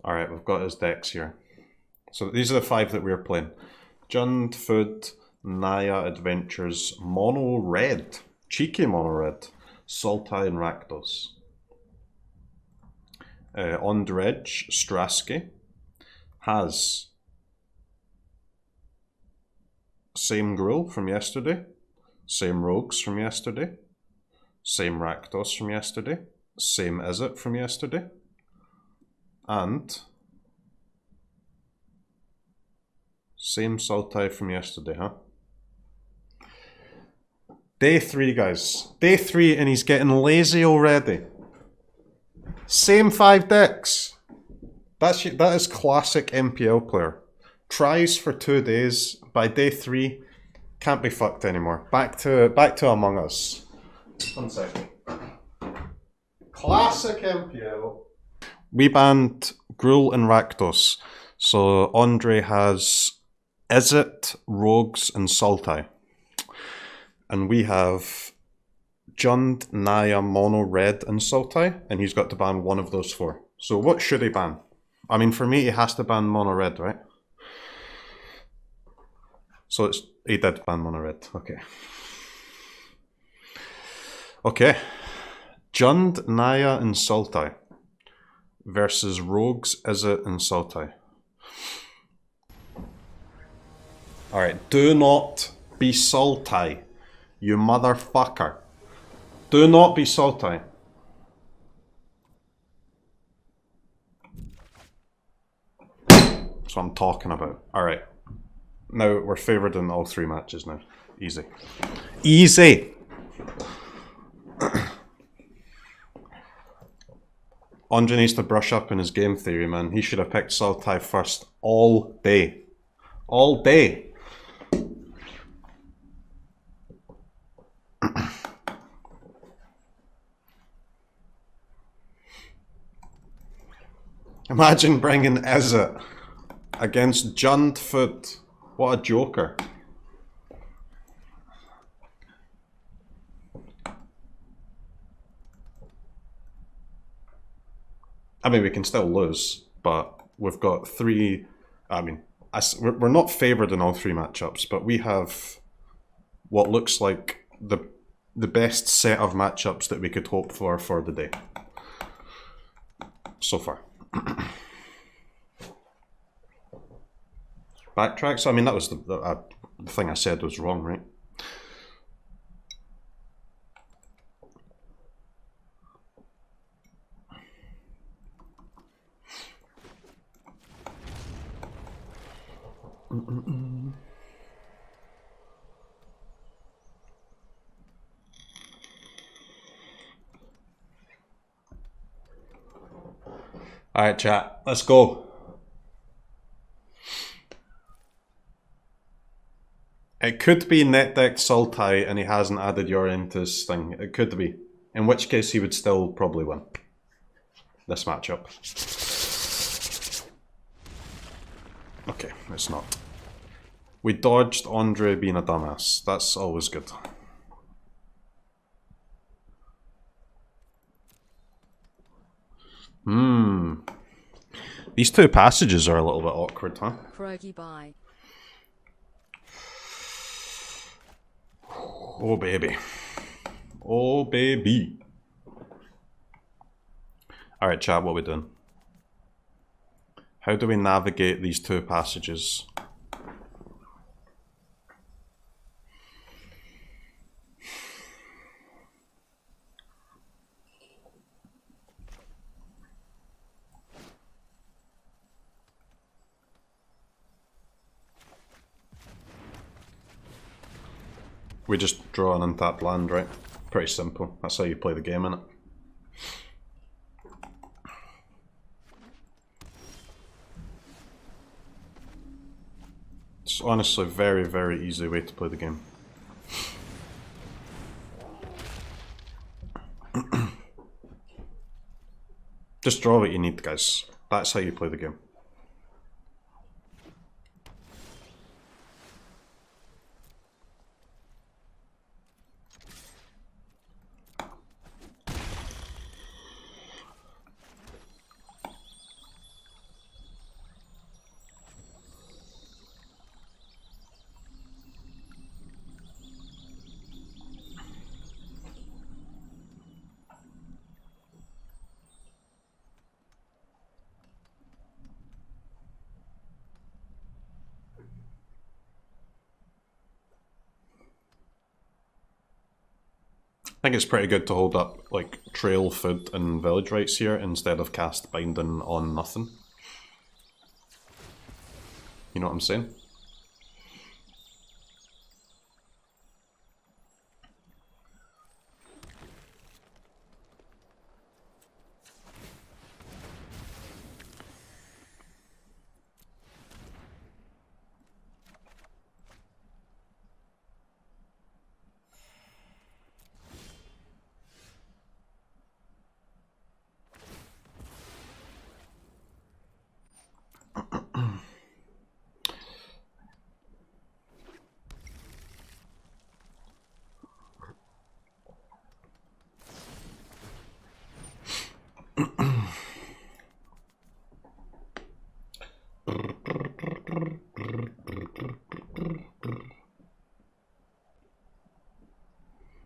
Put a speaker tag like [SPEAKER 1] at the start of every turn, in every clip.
[SPEAKER 1] Alright, we've got his decks here. So these are the 5 that we're playing. Jund, Food, Naya Adventures, Mono Red, cheeky Mono Red, Sultai and Rakdos. ONDREJ Strasky has same Gruul from yesterday, same Rogues from yesterday, same Rakdos from yesterday, same Izzet from yesterday, and same Sultai from yesterday, huh? Day 3, guys. Day 3 and he's getting lazy already. Same 5 decks. That is classic MPL player. Tries for 2 days. By day 3, can't be fucked anymore. Back to Among Us. 1 second. Classic MPL. We banned Gruul and Rakdos. So Ondrej has Izzet, Rogues, and Sultai. And we have Jund, Naya, Mono, Red, and Sultai, and he's got to ban one of those 4. So what should he ban? I mean, for me, he has to ban Mono Red, right? So he did ban Mono Red, okay. Okay. Jund, Naya, and Sultai versus Rogues, Izzet, and Sultai. Alright, do not be Sultai, you motherfucker. Do not be Sultai. That's what I'm talking about. Alright. Now we're favoured in all 3 matches now. Easy. Easy! Ondrej needs to brush up in his game theory, man. He should have picked Sultai first all day. All day! Imagine bringing Izzet against Jund Foot. What a joker. I mean, we can still lose, but we've got 3... I mean, we're not favoured in all 3 matchups, but we have what looks like the best set of matchups that we could hope for the day. So far. Backtrack, so I mean that was the thing I said was wrong, right? Alright chat, let's go. It could be net deck Sultai and he hasn't added your into his thing. It could be. In which case he would still probably win this matchup. Okay, it's not. We dodged Ondrej being a dumbass. That's always good. These 2 passages are a little bit awkward, huh?
[SPEAKER 2] CROKEYZ bye.
[SPEAKER 1] Oh baby. Oh baby. Alright chat, what are we doing? How do we navigate these 2 passages? We just draw an untapped land, right? Pretty simple. That's how you play the game, innit? It's honestly a very, very easy way to play the game. Just draw what you need, guys. That's how you play the game. think it's pretty good to hold up like trail, food, and village rights here instead of cast binding on nothing. You know what I'm saying?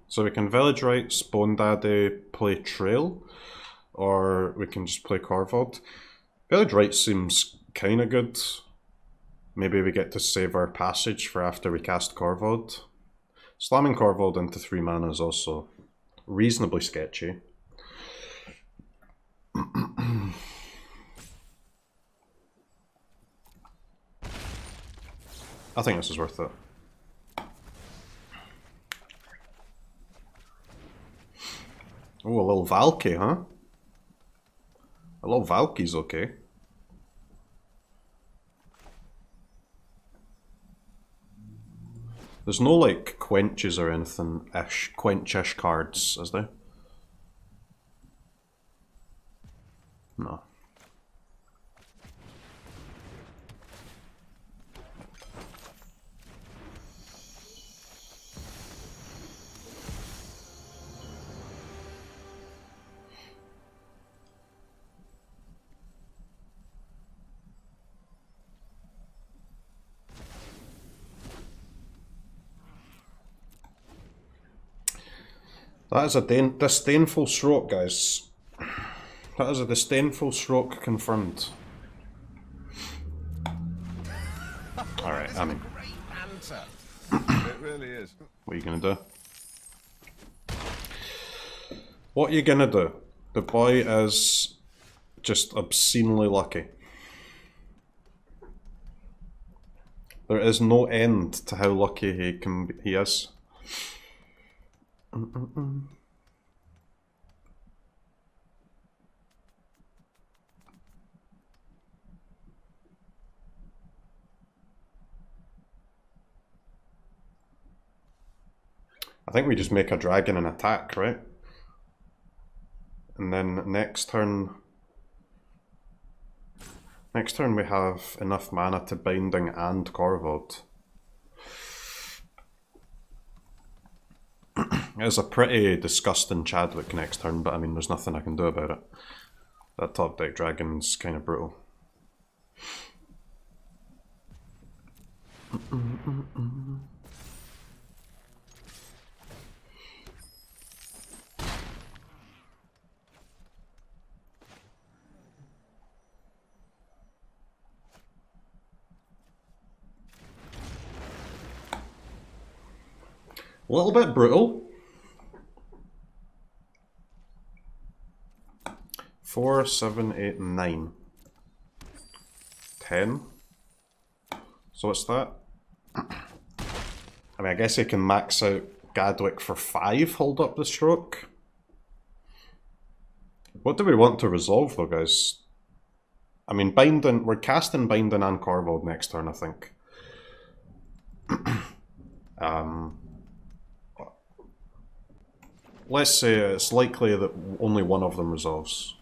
[SPEAKER 1] So we can village rights, Bone Daddy, play trail, or we can just play Corvod. Village rights seems kind of good. Maybe we get to save our passage for after we cast Corvod. Slamming Corvod into 3 mana is also reasonably sketchy. I think this is worth it. Oh, a little Valky, huh? A little Valky's okay. There's no like quenches or anything quench-ish cards, is there? No. That is a disdainful stroke, guys. That is a disdainful stroke confirmed. Alright, I mean...
[SPEAKER 2] It really is.
[SPEAKER 1] What are you gonna do? What are you gonna do? The boy is just obscenely lucky. There is no end to how lucky he is. I think we just make a dragon and attack, right? And then next turn we have enough mana to binding and Corvod. It's a pretty disgusting Chadwick next turn, but I mean, there's nothing I can do about it. That top deck dragon's kind of brutal. A little bit brutal. 4, 7, 8, 9. 10. So what's that? I mean, I guess he can max out Gadwick for 5, hold up the stroke. What do we want to resolve though, guys? I mean, binding, we're casting binding and Corvod next turn, I think. Let's say it's likely that only one of them resolves.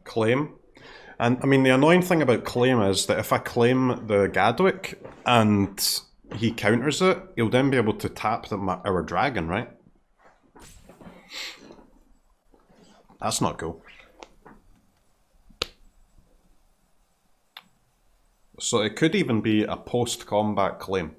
[SPEAKER 1] Claim. And I mean, the annoying thing about claim is that if I claim the Gadwick and he counters it, he'll then be able to tap our dragon, right? That's not cool. So it could even be a post-combat claim.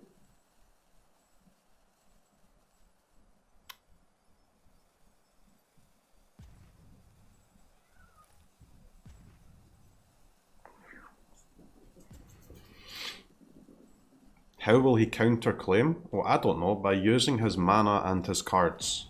[SPEAKER 1] How will he counter claim? Well, I don't know, by using his mana and his cards.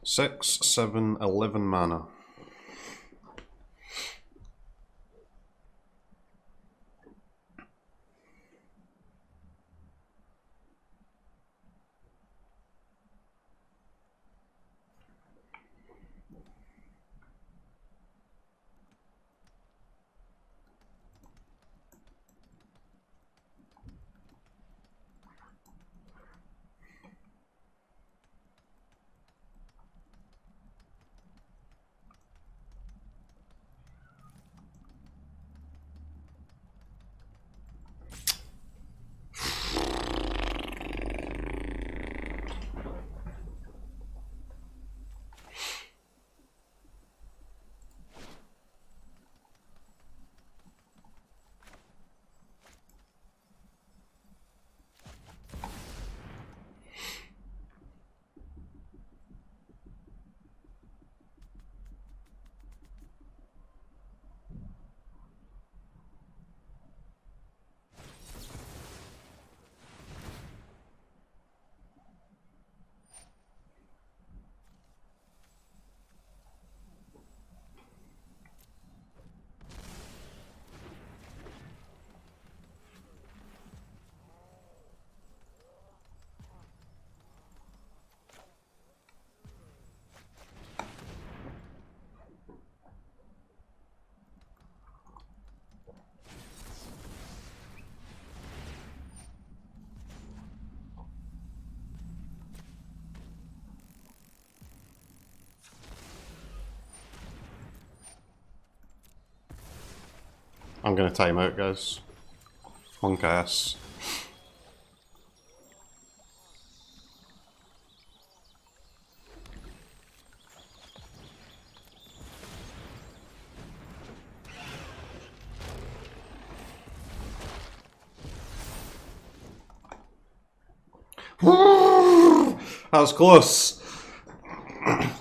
[SPEAKER 1] Six, 7, 11 mana. I'm gonna time out, guys. Monk ass. That was close.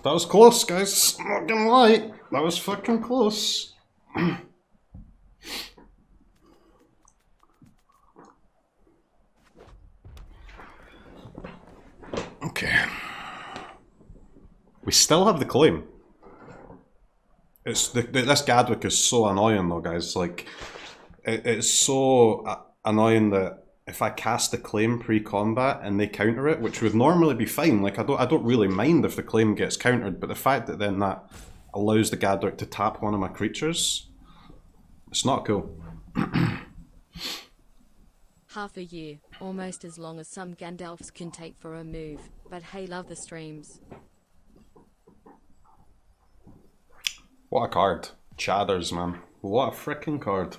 [SPEAKER 1] That was close, guys. I'm not gonna lie. That was fucking close. Okay. We still have the claim. It's this Gadwick is so annoying though, guys. Like, it's so annoying that if I cast the claim pre-combat and they counter it, which would normally be fine. Like, I don't really mind if the claim gets countered, but the fact that then that allows the Gadwick to tap one of my creatures, it's not cool.
[SPEAKER 3] Half a year, almost as long as some Gandalfs can take for a move, but hey, love the streams.
[SPEAKER 1] What a card. Chadders, man. What a frickin' card.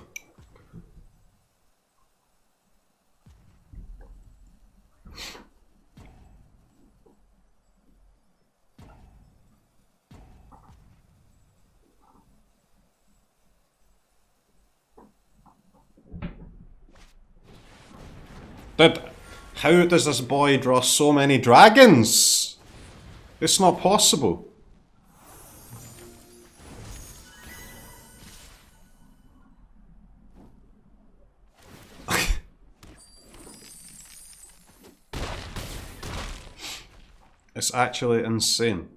[SPEAKER 1] Dude, how does this boy draw so many dragons? It's not possible. It's actually insane.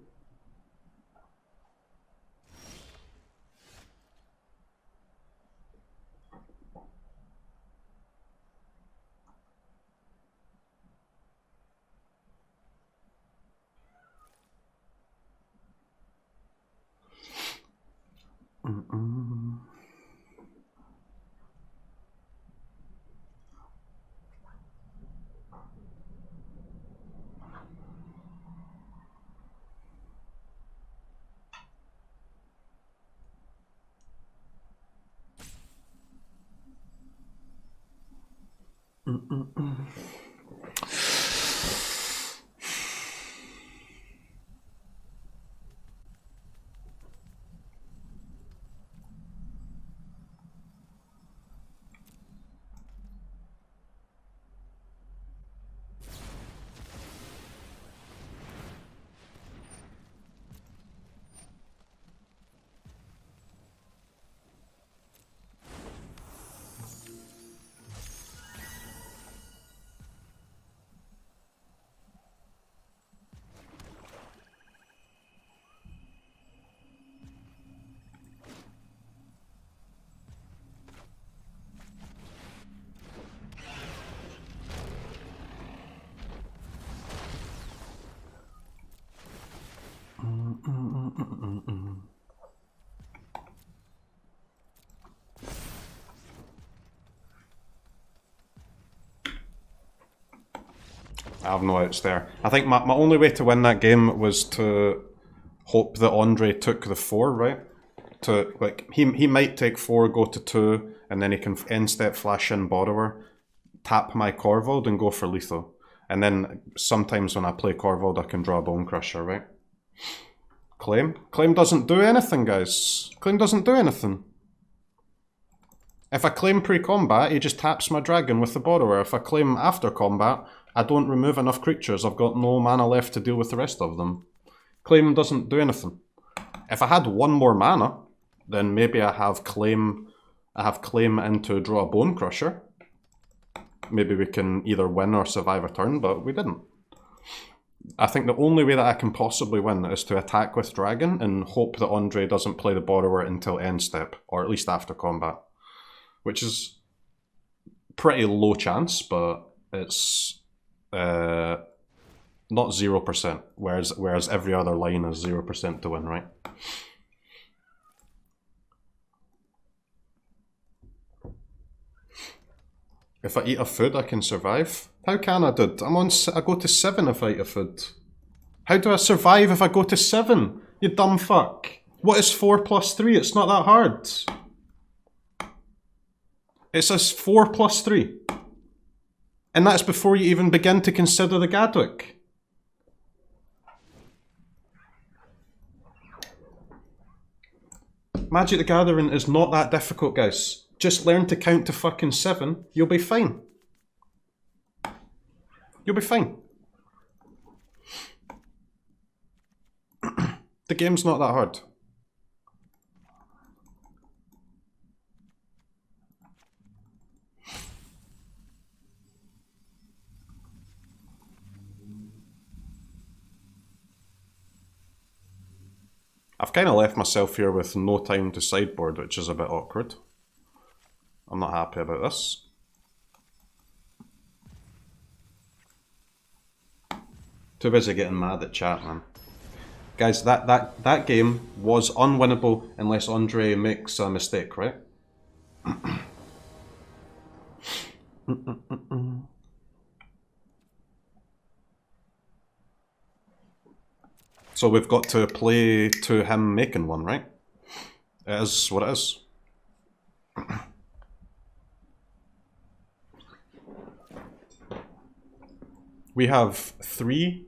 [SPEAKER 1] I have no outs there. I think my only way to win that game was to hope that Andre took the 4, right? To like he might take 4, go to 2, and then he can end step flash in Borrower, tap my Corvold and go for lethal. And then sometimes when I play Corvold I can draw a Bone Crusher, right? Claim? Claim doesn't do anything, guys. Claim doesn't do anything. If I claim pre-combat, he just taps my dragon with the Borrower. If I claim after combat, I don't remove enough creatures. I've got no mana left to deal with the rest of them. Claim doesn't do anything. If I had 1 more mana, then maybe I have claim into draw a Bone Crusher. Maybe we can either win or survive a turn, but we didn't. I think the only way that I can possibly win is to attack with dragon and hope that Andre doesn't play the Borrower until end step, or at least after combat. Which is pretty low chance, but it's not 0%, whereas every other line is 0% to win, right? If I eat a food, I can survive. How can I, dude? I go to 7 if I eat a food. How do I survive if I go to 7? You dumb fuck. What is 4 plus 3? It's not that hard. It says 4 plus 3. And that's before you even begin to consider the Gadwick. Magic the Gathering is not that difficult, guys. Just learn to count to fucking 7. You'll be fine. You'll be fine. The game's not that hard. I've kind of left myself here with no time to sideboard, which is a bit awkward. I'm not happy about this. Too busy getting mad at chat, man. Guys, that game was unwinnable unless Andre makes a mistake, right? So we've got to play to him making one, right? It is what it is. We have 3.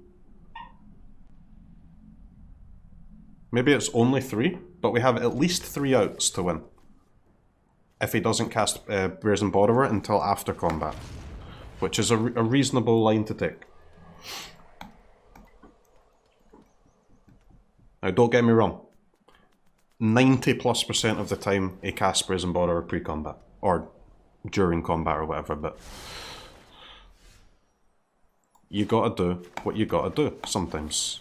[SPEAKER 1] Maybe it's only 3, but we have at least 3 outs to win. If he doesn't cast Brazen Borrower until after combat. Which is a reasonable line to take. Now, don't get me wrong. 90+% of the time, he casts Brazen Borrower pre-combat. Or during combat or whatever, but... You gotta do what you gotta do, sometimes.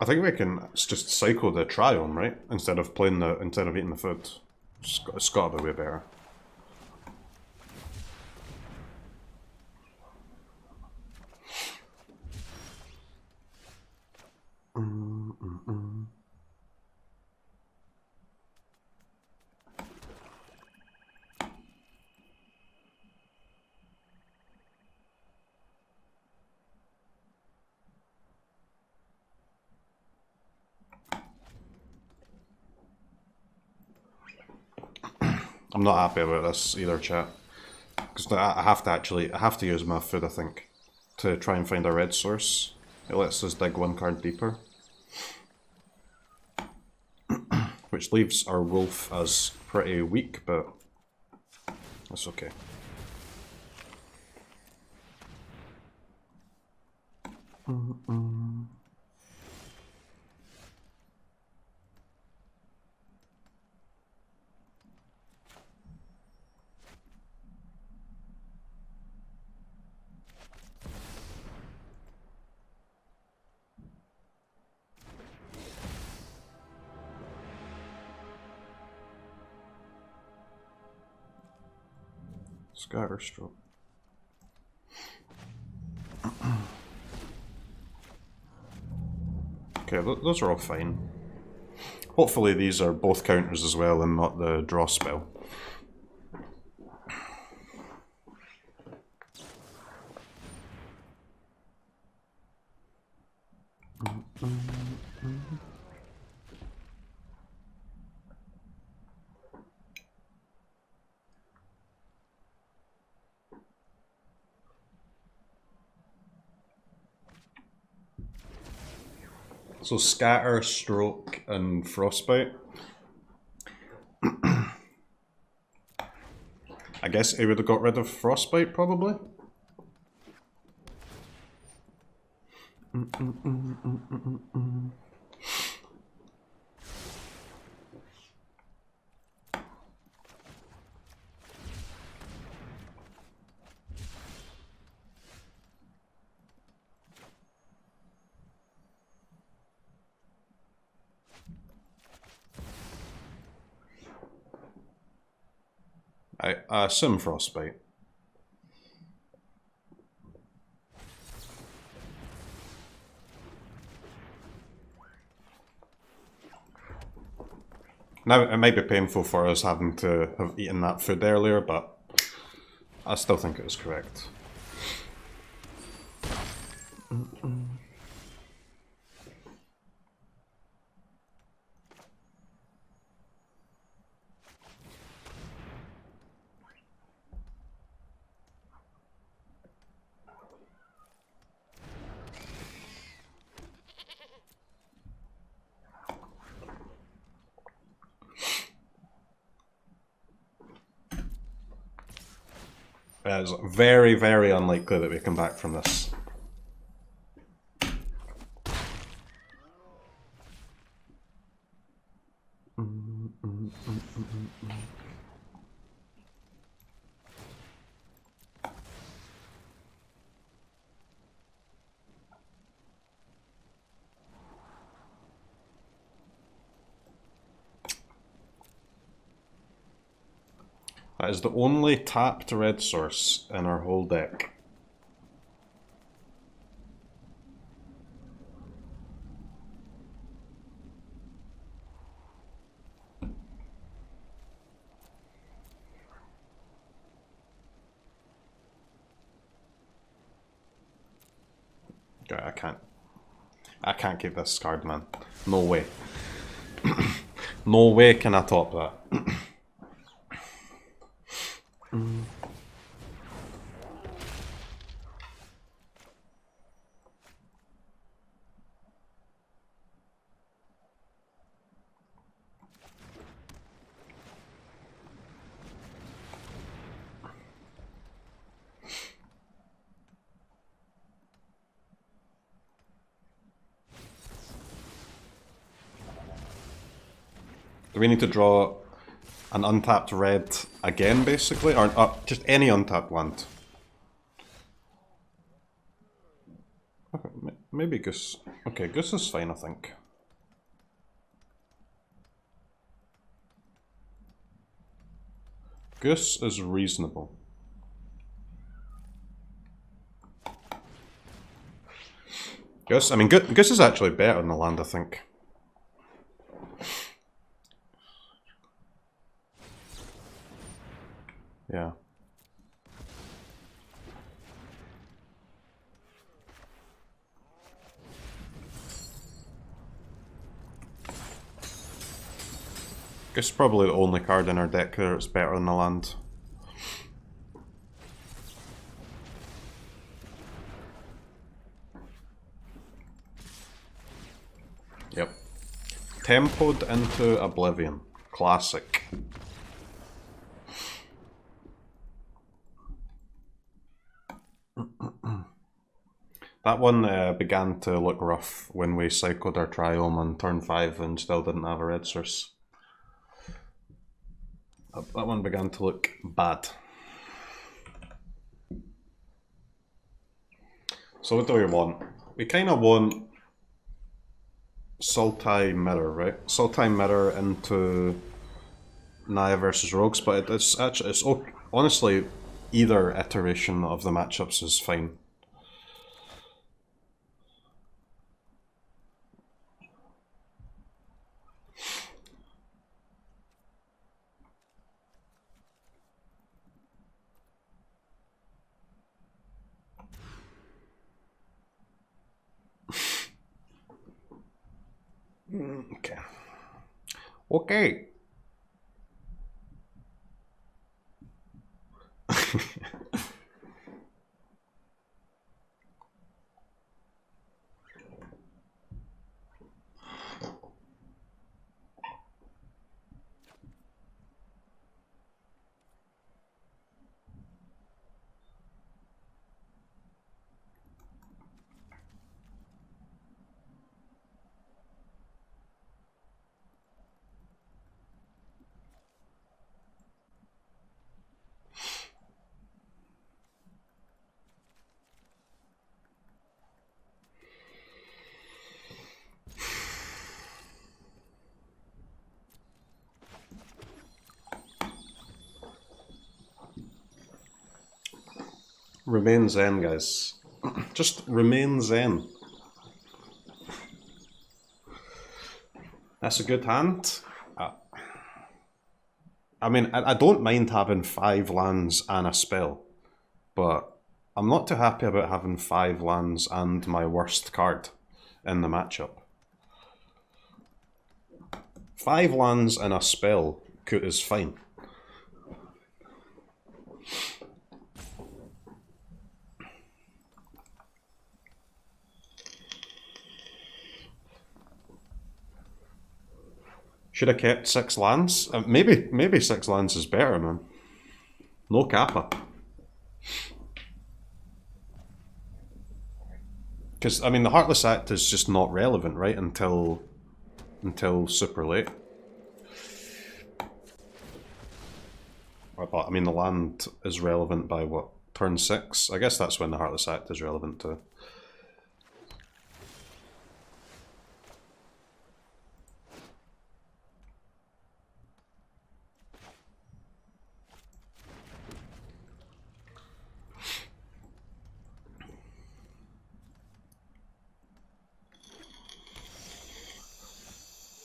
[SPEAKER 1] I think we can just cycle the Triome, right? Instead of eating the food. It's gotta be way better. I'm not happy about this either, chat. Because I have to use my food, I think, to try and find a red source. It lets us dig one card deeper. Which leaves our wolf as pretty weak, but that's okay. Scatterstroke. Okay, those are all fine. Hopefully these are both counters as well and not the draw spell. So Scatter, Stroke, and Frostbite. I guess he would have got rid of Frostbite, probably. I assume Frostbite. Now, it might be painful for us having to have eaten that food earlier, but I still think it was correct. It's very, very unlikely that we come back from this. That is the only tapped red source in our whole deck. Okay, I can't keep this card, man. No way. No way can I top that. Do we need to draw an untapped red again, basically? Or just any untapped land? Okay, maybe Goose. Okay, Goose is fine, I think. Goose is reasonable. Goose, I mean, Goose is actually better than the land, I think. Yeah. Goose is probably the only card in our deck that's better than the land. Yep. Tempoed into Oblivion. Classic. That one began to look rough when we cycled our Triome on turn 5 and still didn't have a red source. That one began to look bad. So what do we want? We kind of want Sultai Mirror, right? Sultai Mirror into Naya versus Rogues, but it's honestly either iteration of the matchups is fine. Okay. Okay. Remain zen, guys. Just remain zen. That's a good hand. I mean, I don't mind having 5 lands and a spell, but I'm not too happy about having 5 lands and my worst card in the matchup. 5 lands and a spell is fine. Should have kept 6 lands. Maybe 6 lands is better, man. No kappa. Because I mean, the Heartless Act is just not relevant, right? Until super late. But I mean, the land is relevant by what, turn 6? I guess that's when the Heartless Act is relevant too.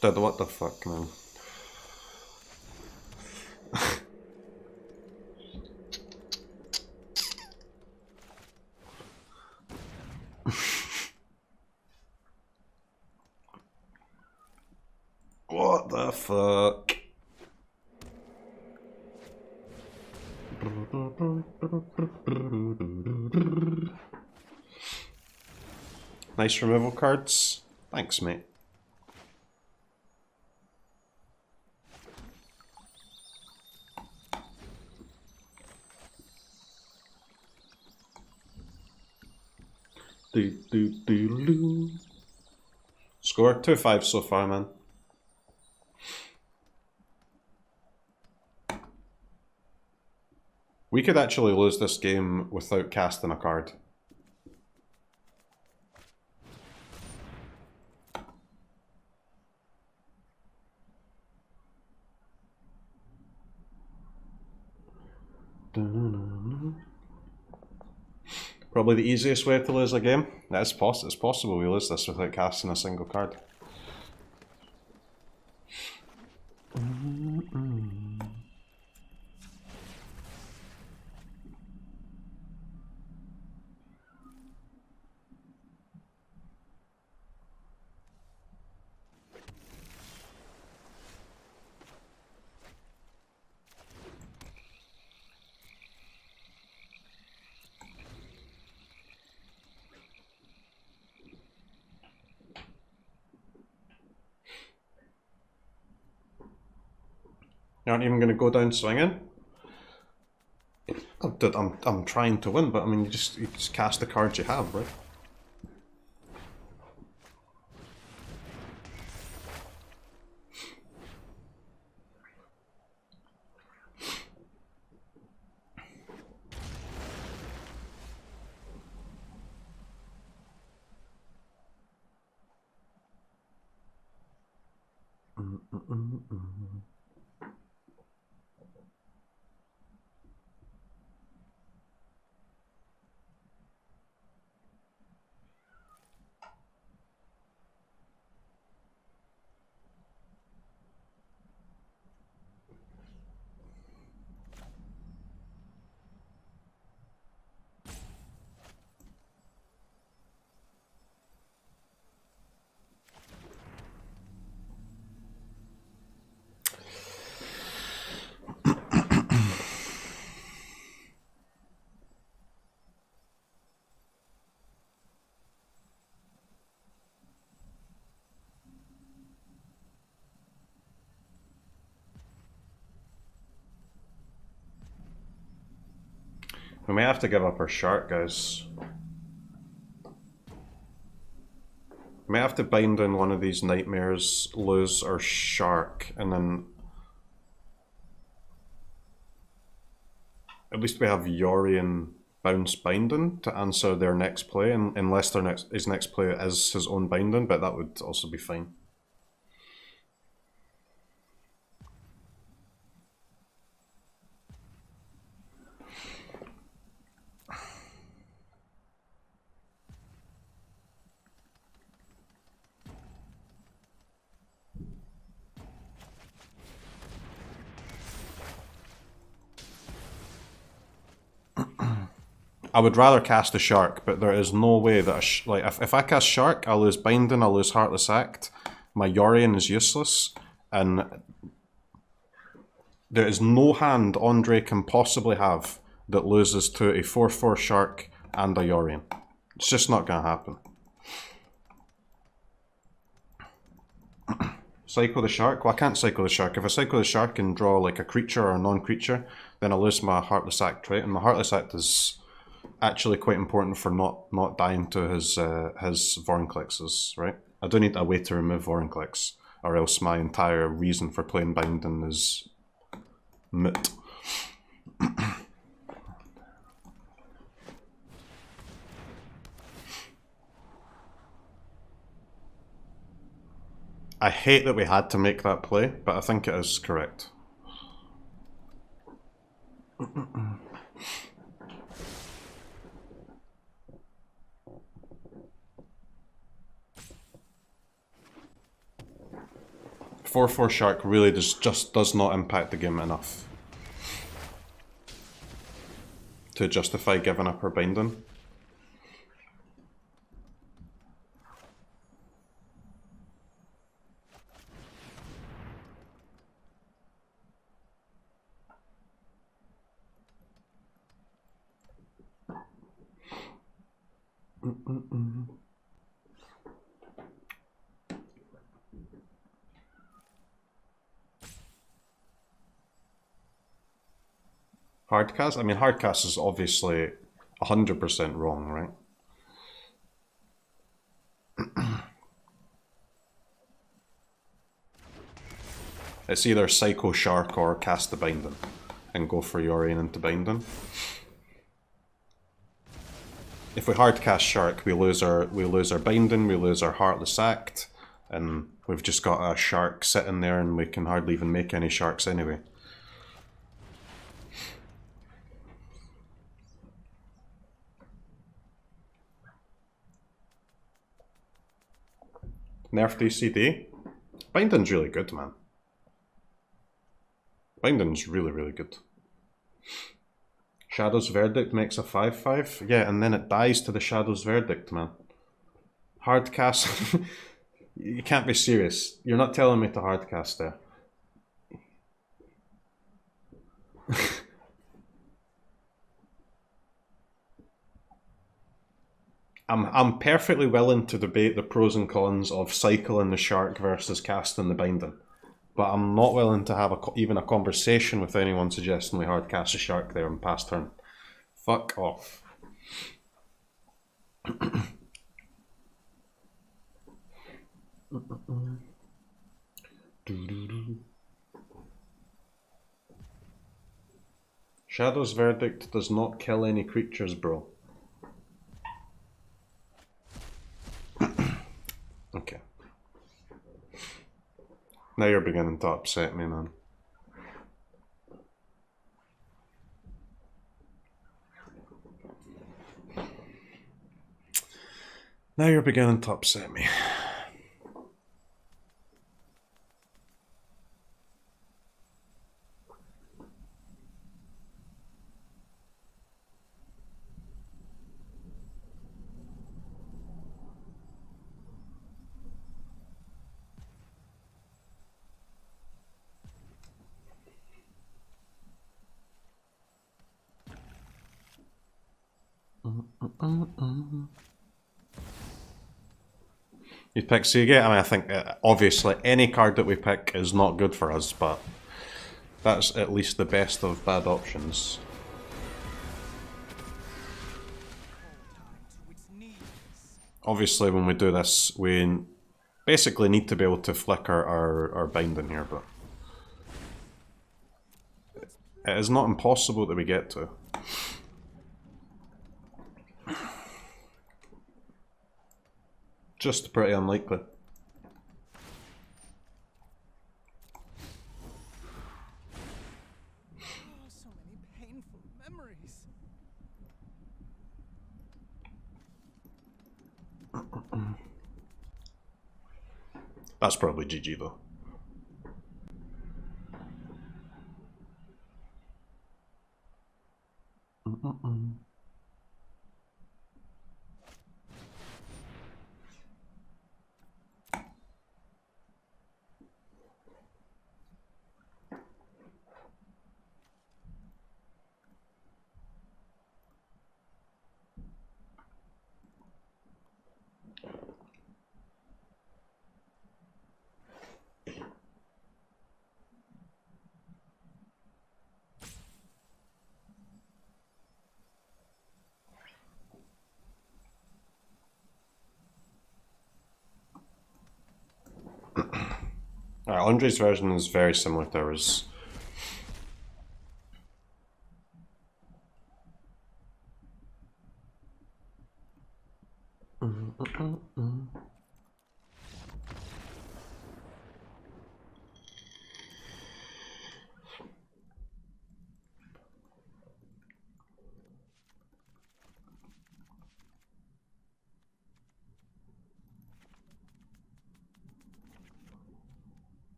[SPEAKER 1] Dude, what the fuck, man? What the fuck? Nice removal cards. Thanks, mate. Score 2-5 so far, man. We could actually lose this game without casting a card. Probably the easiest way to lose a game. It's possible we lose this without casting a single card. You aren't even going to go down swinging? Oh, dude, I'm trying to win, but I mean, you just cast the cards you have, right? We may have to give up our shark, guys. We may have to bind in one of these nightmares, lose our shark, and then at least we have Yori and Bounce binding to answer their next play, and unless his next play is his own binding, but that would also be fine. I would rather cast a shark, but there is no way that like if I cast shark, I'll lose binding, I'll lose Heartless Act. My Yorion is useless, and there is no hand Andre can possibly have that loses to a 4/4 shark and a Yorion. It's just not going to happen. Cycle the shark? Well, I can't cycle the shark. If I cycle the shark and draw like a creature or a non-creature, then I lose my Heartless Act trait, and my Heartless Act is actually quite important for not dying to his Vorinclexes, right? I do need a way to remove Vorinclex, or else my entire reason for playing Binding is moot. I hate that we had to make that play, but I think it is correct. Four shark really just does not impact the game enough to justify giving up our binding. Hardcast? I mean, hardcast is obviously 100% wrong, right? It's either Psycho Shark or cast the Binding and go for Yorion into Binding. If we hardcast Shark, we lose our Binding, we lose our Heartless Act, and we've just got a Shark sitting there, and we can hardly even make any Sharks anyway. Nerfed ECD? Binding's really good, man. Binding's really, really good. Shadow's Verdict makes a 5/5? Yeah, and then it dies to the Shadow's Verdict, man. Hard cast? You can't be serious. You're not telling me to hard cast there. I'm perfectly willing to debate the pros and cons of cycling the shark versus casting the binding, but I'm not willing to have even a conversation with anyone suggesting we hard cast a shark there and pass turn. Fuck off. Shadow's Verdict does not kill any creatures, bro. Okay. Now you're beginning to upset me, man. Now you're beginning to upset me. You pick Seagate? I mean, I think obviously any card that we pick is not good for us, but that's at least the best of bad options. Obviously, when we do this, we basically need to be able to flicker our binding here, but it is not impossible that we get to. Just pretty unlikely.
[SPEAKER 4] Oh, so many painful memories.
[SPEAKER 1] That's probably GG though. ONDREJ's version is very similar to ours.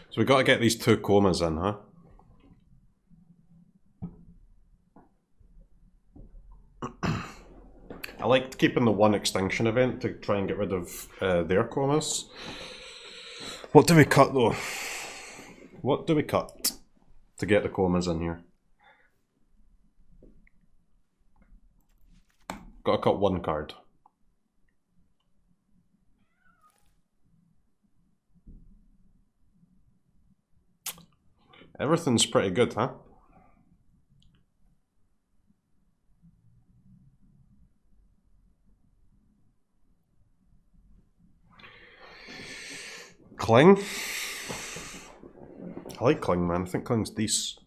[SPEAKER 1] So we got to get these 2 comas in, huh? I liked keeping the 1 extinction event to try and get rid of their comas. What do we cut though? What do we cut to get the comas in here? Got to cut 1 card. Everything's pretty good, huh? Cling? I like Cling, man. I think Cling's decent.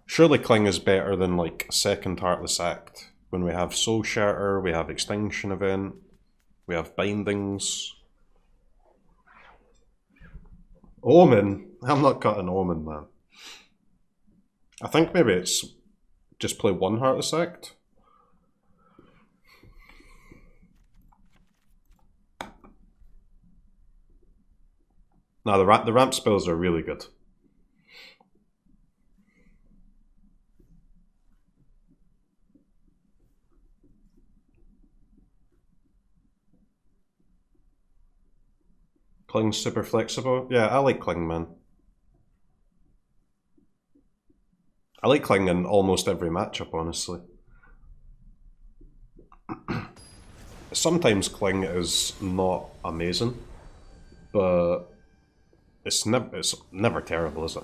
[SPEAKER 1] Surely Cling is better than, like, Second Heartless Act. When we have Soul Shatter, we have Extinction Event, We have bindings. Omen? I'm not cutting Omen, man. I think maybe it's just play one Heart of Sect. No, the ramp spells are really good. Kling's super flexible. Yeah, I like Kling, man. I like Kling in almost every matchup, honestly. Sometimes Kling is not amazing, but it's never terrible, is it?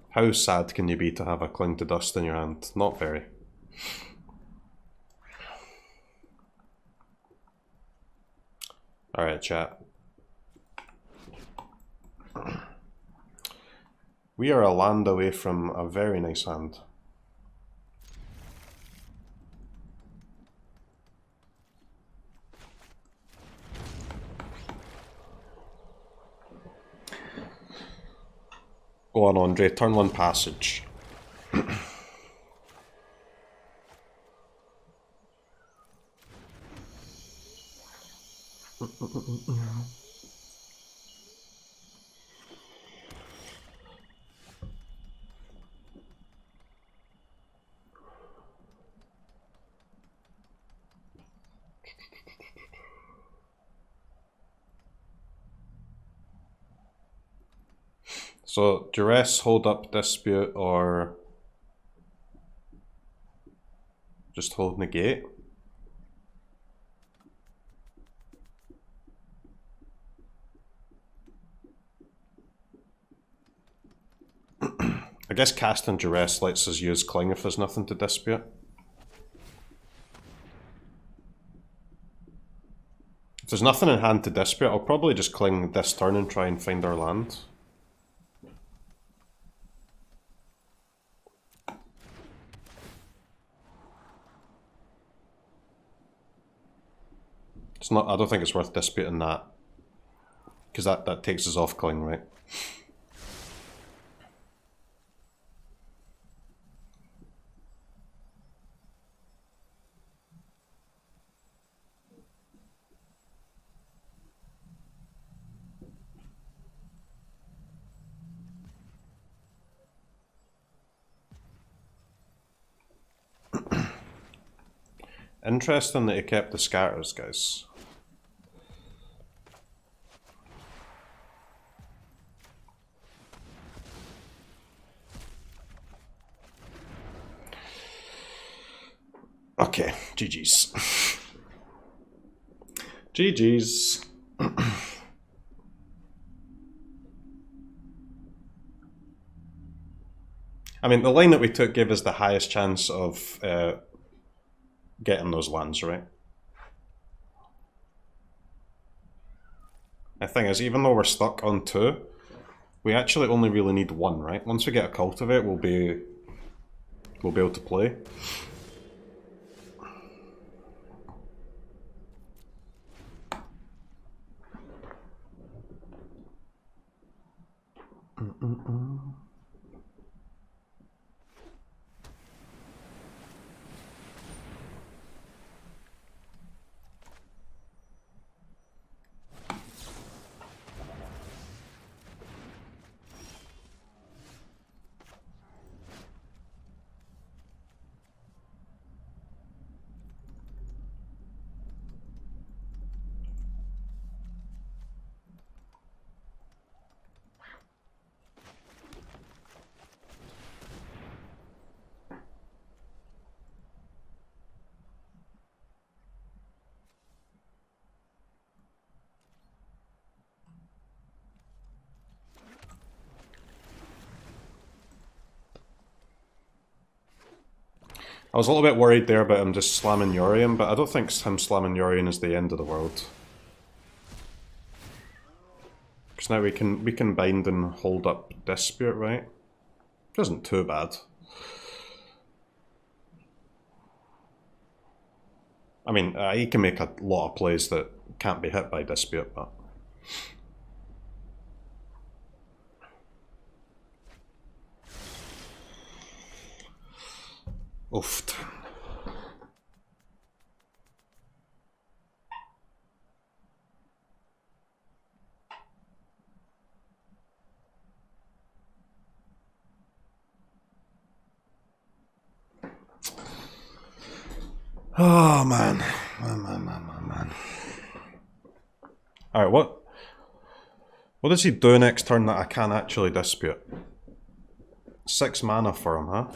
[SPEAKER 1] How sad can you be to have a Cling to Dust in your hand? Not very. Alright, chat. We are a land away from a very nice hand. Go on, Andre, turn 1 passage. So, duress, hold up, dispute, or just hold negate. I guess casting duress lets us use Cling if there's nothing to dispute. If there's nothing in hand to dispute, I'll probably just Cling this turn and try and find our land. It's not. I don't think it's worth disputing that, because that takes us off Cling, right? Interesting that he kept the scatters, guys. Okay, GG's. GG's. I mean, the line that we took gave us the highest chance of getting those lands, right? The thing is, even though we're stuck on 2, we actually only really need 1, right? Once we get a Cultivate, we'll be able to play. I was a little bit worried there about him just slamming Yorion, but I don't think him slamming Yorion is the end of the world. Because now we can bind and hold up Dispute, right? Isn't too bad. I mean, he can make a lot of plays that can't be hit by Dispute, but... Oof. Oh man. Man. Alright, what does he do next turn that I can't actually dispute? 6 mana for him, huh?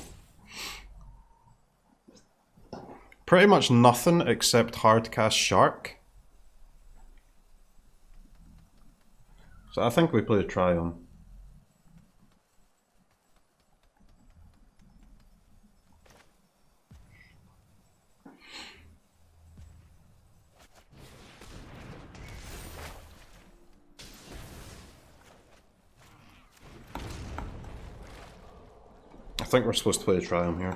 [SPEAKER 1] Pretty much nothing except hardcast Shark. So I think we play Triumph. I think we're supposed to play Triumph here.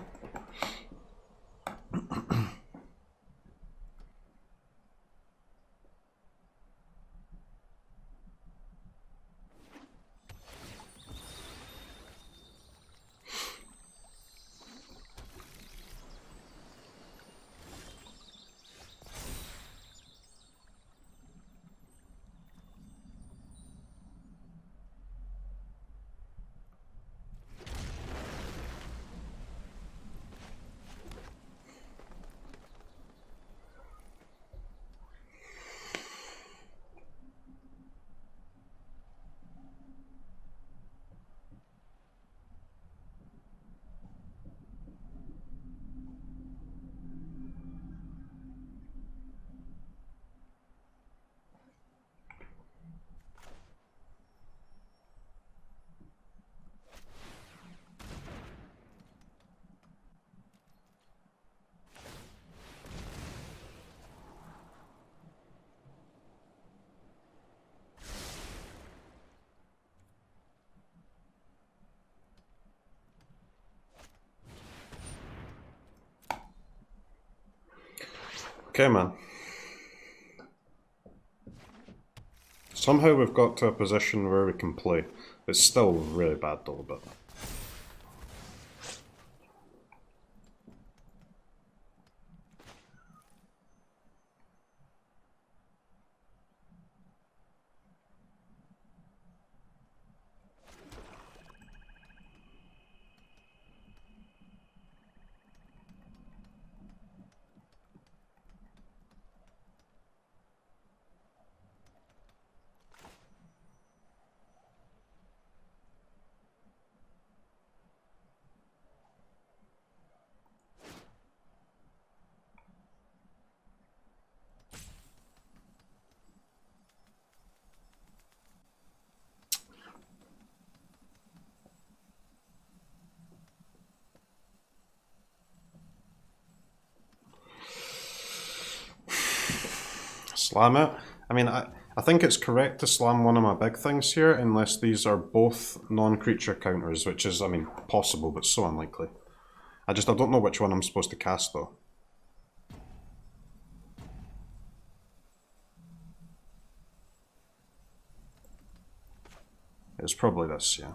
[SPEAKER 1] Okay, man. Somehow we've got to a position where we can play. It's still really bad though, but... Slam it? I mean, I think it's correct to slam one of my big things here, unless these are both non-creature counters, which is, I mean, possible, but so unlikely. I don't know which one I'm supposed to cast, though. It's probably this, yeah.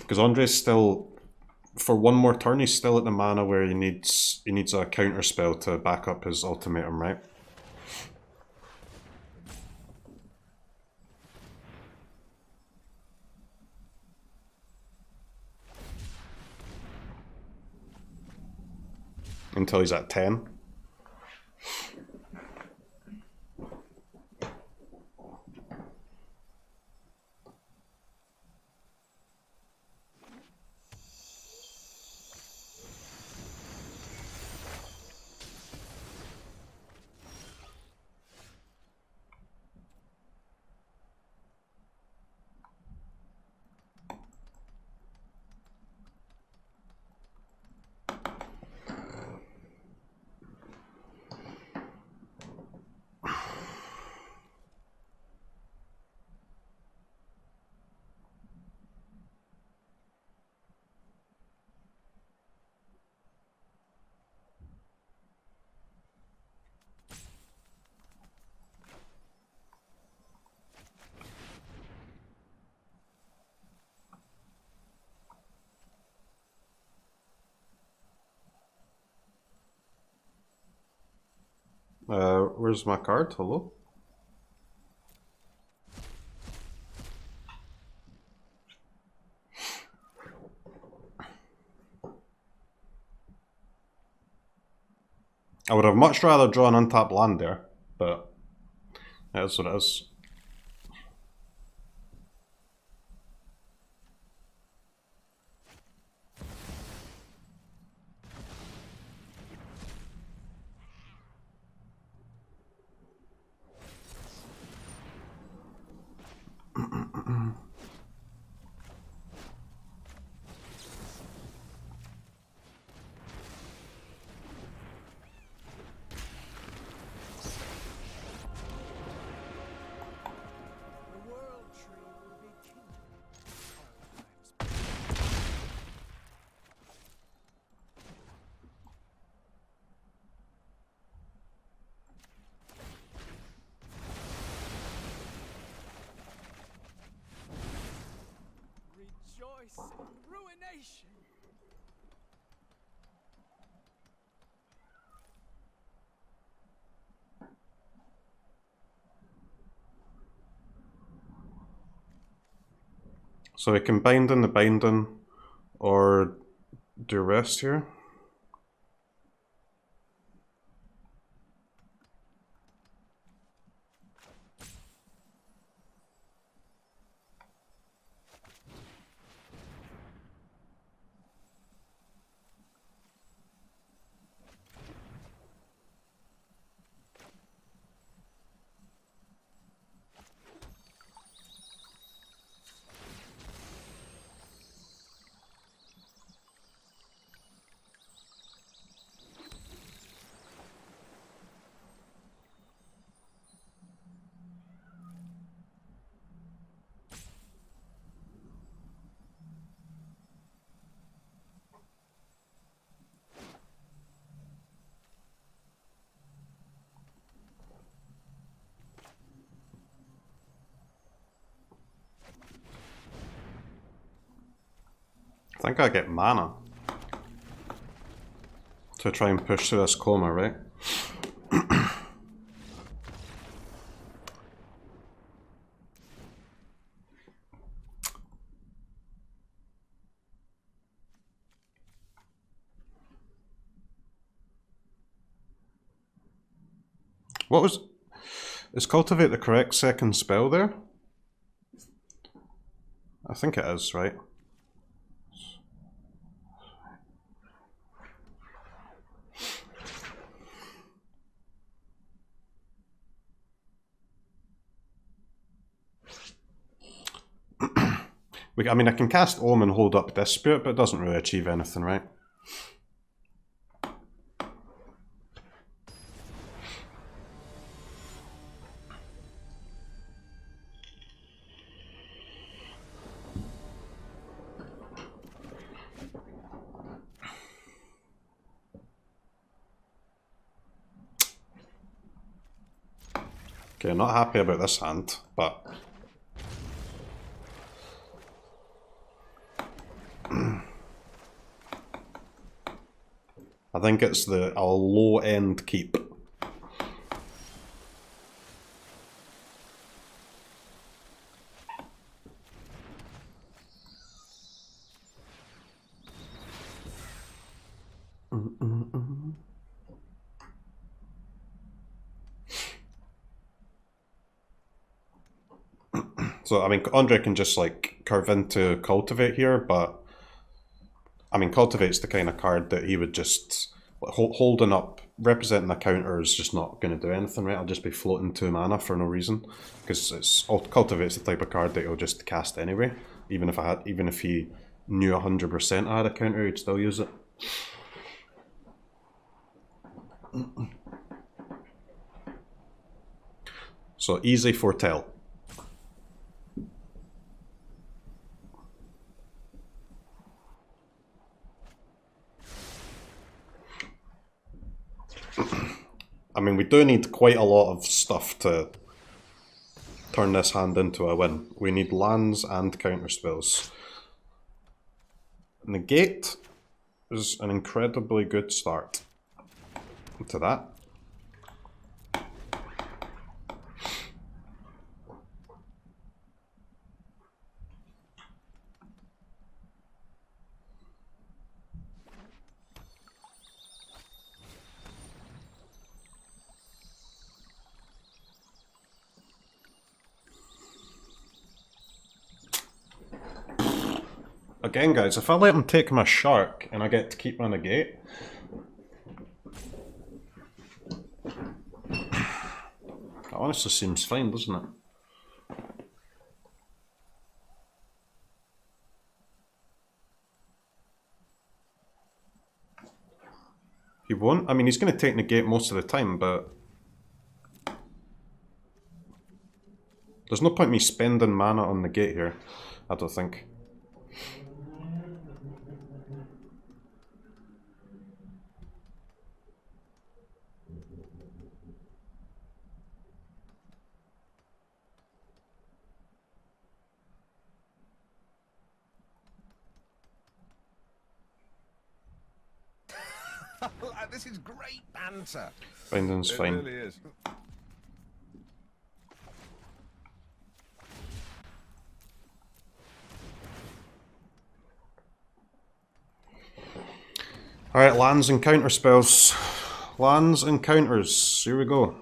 [SPEAKER 1] Because Andre's still, for one more turn, he's still at the mana where he needs a counter spell to back up his ultimatum, right? Until he's at 10. Where's my card? Hello? I would have much rather drawn an untapped land there, but it is what it is.
[SPEAKER 4] The world tree will be king. Rejoice in ruination.
[SPEAKER 1] So we can bind in the binding or do rest here. I think I get mana to try and push through this coma, right? What was... Is Cultivate the correct second spell there? I think it is, right? I mean, I can cast Ohm and hold up Dispute, but it doesn't really achieve anything, right? Okay, not happy about this hand, but... I think it's a low-end keep. So, I mean, Andre can just, like, curve into Cultivate here, but... I mean, Cultivate's the kind of card that he would just... Holding up, representing a counter is just not going to do anything, right? I'll just be floating 2 mana for no reason. Because Cultivate's the type of card that he'll just cast anyway. Even if he knew 100% I had a counter, he'd still use it. So, easy foretell. I mean, we do need quite a lot of stuff to turn this hand into a win. We need lands and counter spells. Negate is an incredibly good start to that. Again, guys, if I let him take my shark and I get to keep my negate, that honestly seems fine, doesn't it? He won't? I mean, he's going to take negate most of the time, but there's no point me spending mana on negate here, I don't think.
[SPEAKER 2] This is great banter.
[SPEAKER 1] Binding's fine.
[SPEAKER 2] It really is.
[SPEAKER 1] Alright, lands and counter spells. Lands and counters. Here we go.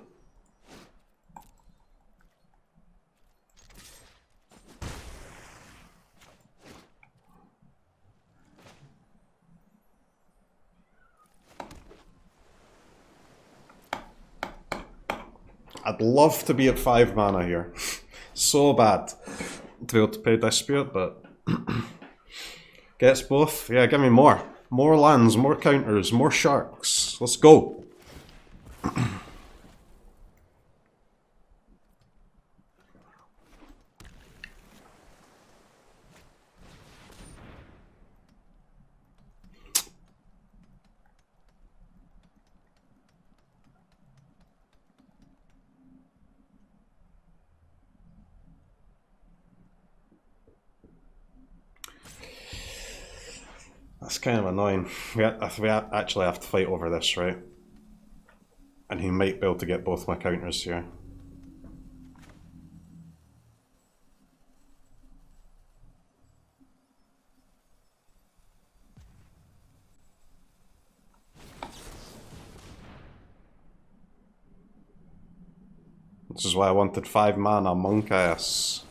[SPEAKER 1] I'd love to be at 5 mana here. So bad to be able to play Dispute, but gets both. Yeah, give me more. More lands, more counters, more sharks. Let's go. That's kind of annoying. We actually have to fight over this, right? And he might be able to get both my counters here. This is why I wanted 5 mana Monk Ass.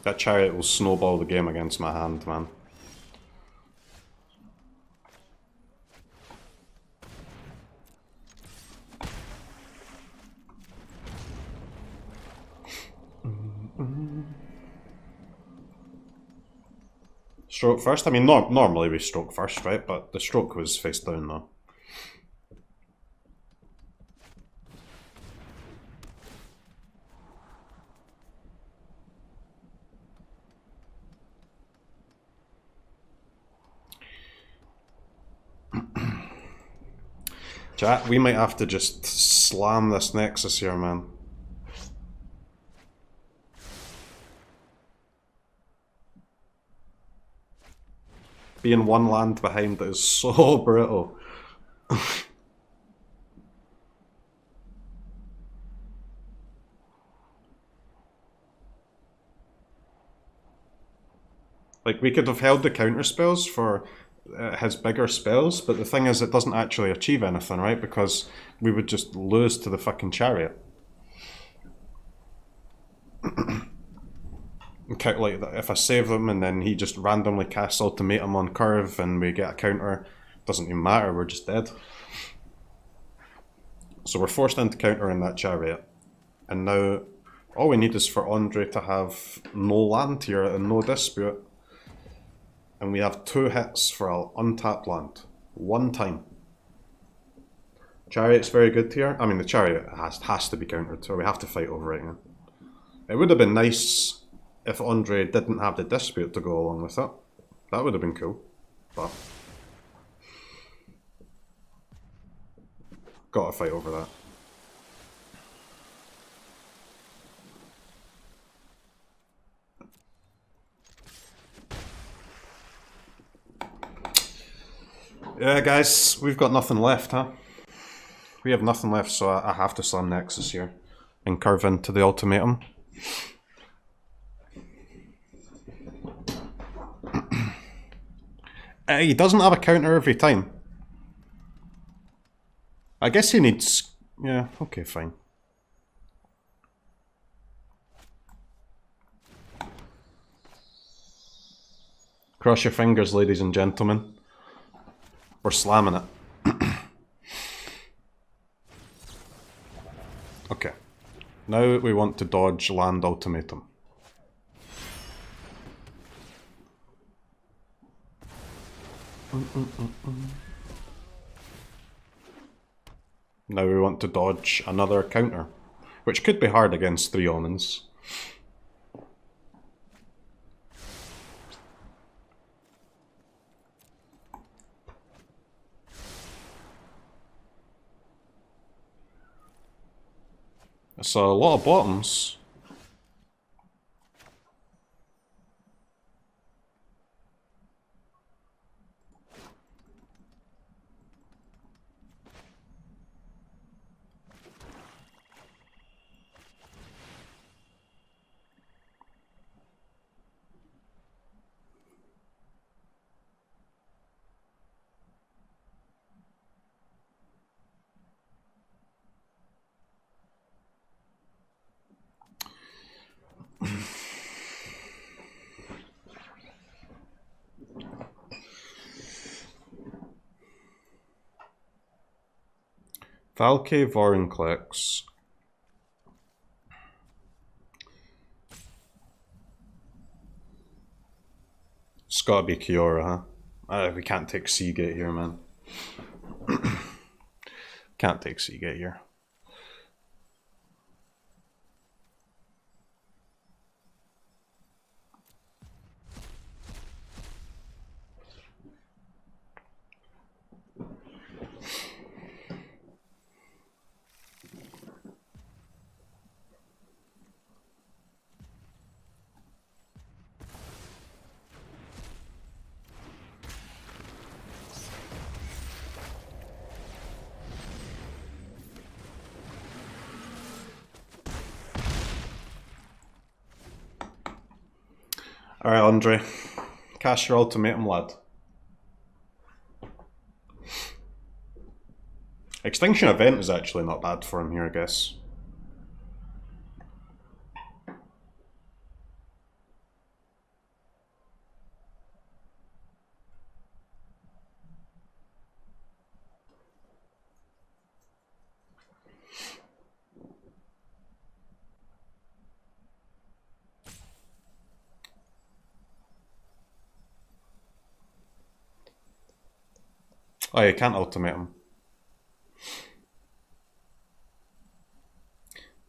[SPEAKER 1] That chariot will snowball the game against my hand, man. Stroke first? I mean, normally we stroke first, right? But the stroke was face down though. Chat, we might have to just slam this Nexus here, man. Being one land behind is so brutal. Like, we could have held the counter spells for his bigger spells, but the thing is, it doesn't actually achieve anything, right? Because we would just lose to the fucking chariot. Like, if I save them and then he just randomly casts ultimatum on curve and we get a counter, doesn't even matter, we're just dead. So we're forced into countering that chariot. And now all we need is for Andre to have no land here and no dispute. And we have 2 hits for an untapped land. 1 time. Chariot's very good here. I mean, the chariot has to be countered, so we have to fight over it again. It would have been nice if Andre didn't have the dispute to go along with it. That would have been cool. But gotta fight over that. Yeah, guys, we've got nothing left, huh? We have nothing left, so I have to slam Nexus here and curve into the ultimatum. He doesn't have a counter every time. I guess he needs... Yeah, okay, fine. Cross your fingers, ladies and gentlemen. We're slamming it. Okay. Now we want to dodge land ultimatum. Now we want to dodge another counter, which could be hard against 3 omens. So a lot of bottoms. Valky Vorinclex. It's gotta be Kiora, huh? We can't take Seagate here, man. Can't take Seagate here. Alright, Andre. Cast your ultimatum, lad. Extinction Event is actually not bad for him here, I guess. Oh, you can't ultimate him.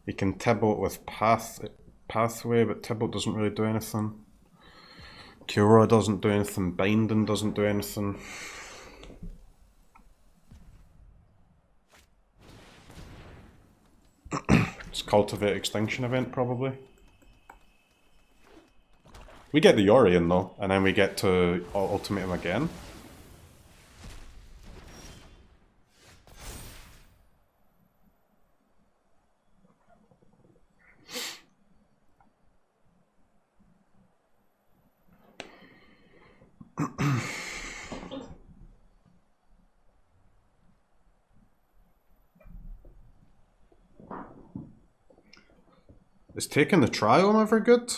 [SPEAKER 1] You can Tibalt with Pathway, but Tibalt doesn't really do anything. Kiora doesn't do anything. Binding doesn't do anything. It's Cultivate Extinction Event, probably. We get the Yori in, though, and then we get to ultimate him again. Is taking the Triome ever good?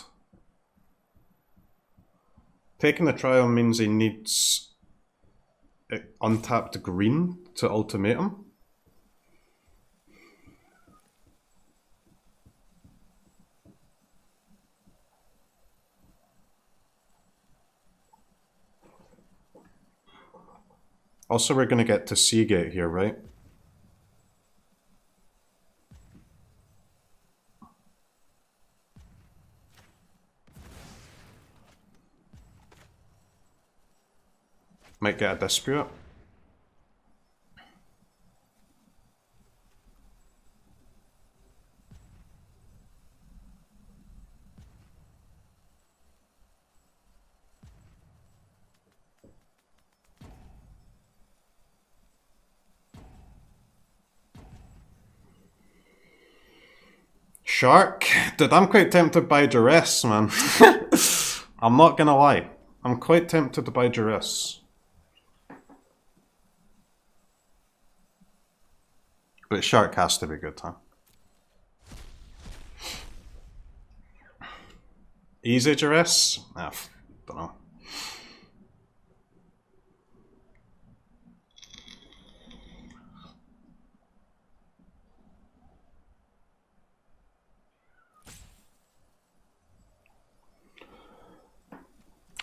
[SPEAKER 1] Taking the Triome means he needs untapped green to ultimate him. Also, we're going to get to Seagate here, right? Might get a Dispute. Shark? Dude, I'm quite tempted by Duress, man. I'm not gonna lie. I'm quite tempted to buy Duress. But Shark has to be good, huh? Easy Duress? Ah, don't know.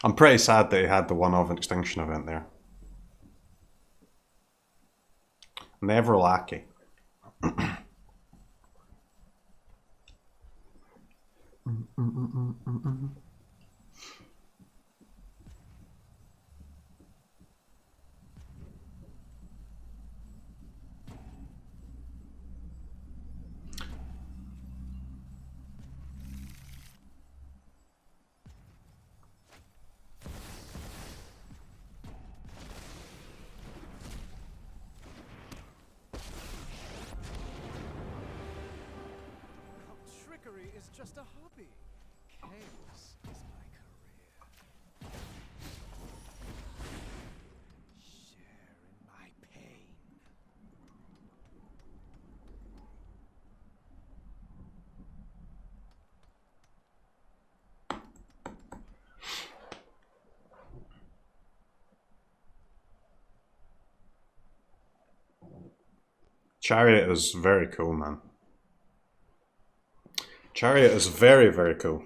[SPEAKER 1] I'm pretty sad that he had the one of extinction event there. Never lackey.
[SPEAKER 4] Trickery is just a hobby. Chaos is my career. Share in my pain.
[SPEAKER 1] Chariot is very cool, man. Chariot is very, very cool.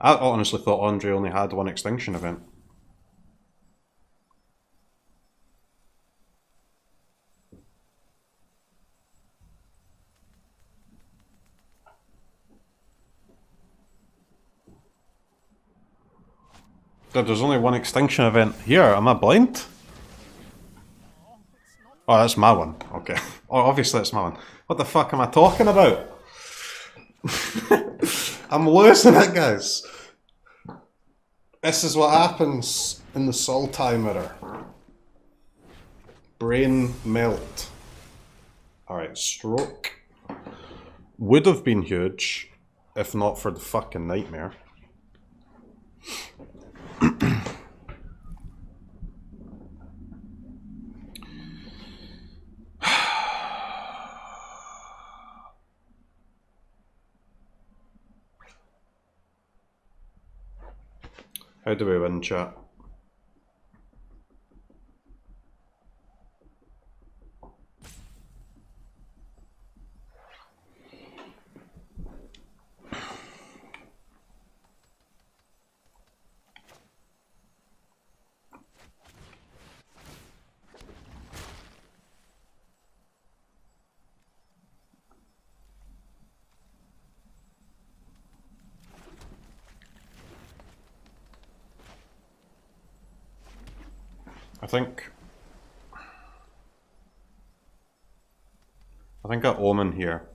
[SPEAKER 1] I honestly thought Andre only had one extinction event. Dude, there's only one extinction event here. Am I blind? Oh, that's my one. Okay. Oh, obviously it's my one. What the fuck am I talking about? I'm losing it, guys. This is what happens in the Sultai mirror. Brain melt. Alright, stroke. Would have been huge if not for the fucking nightmare. How do we win, chat? I think I omen here.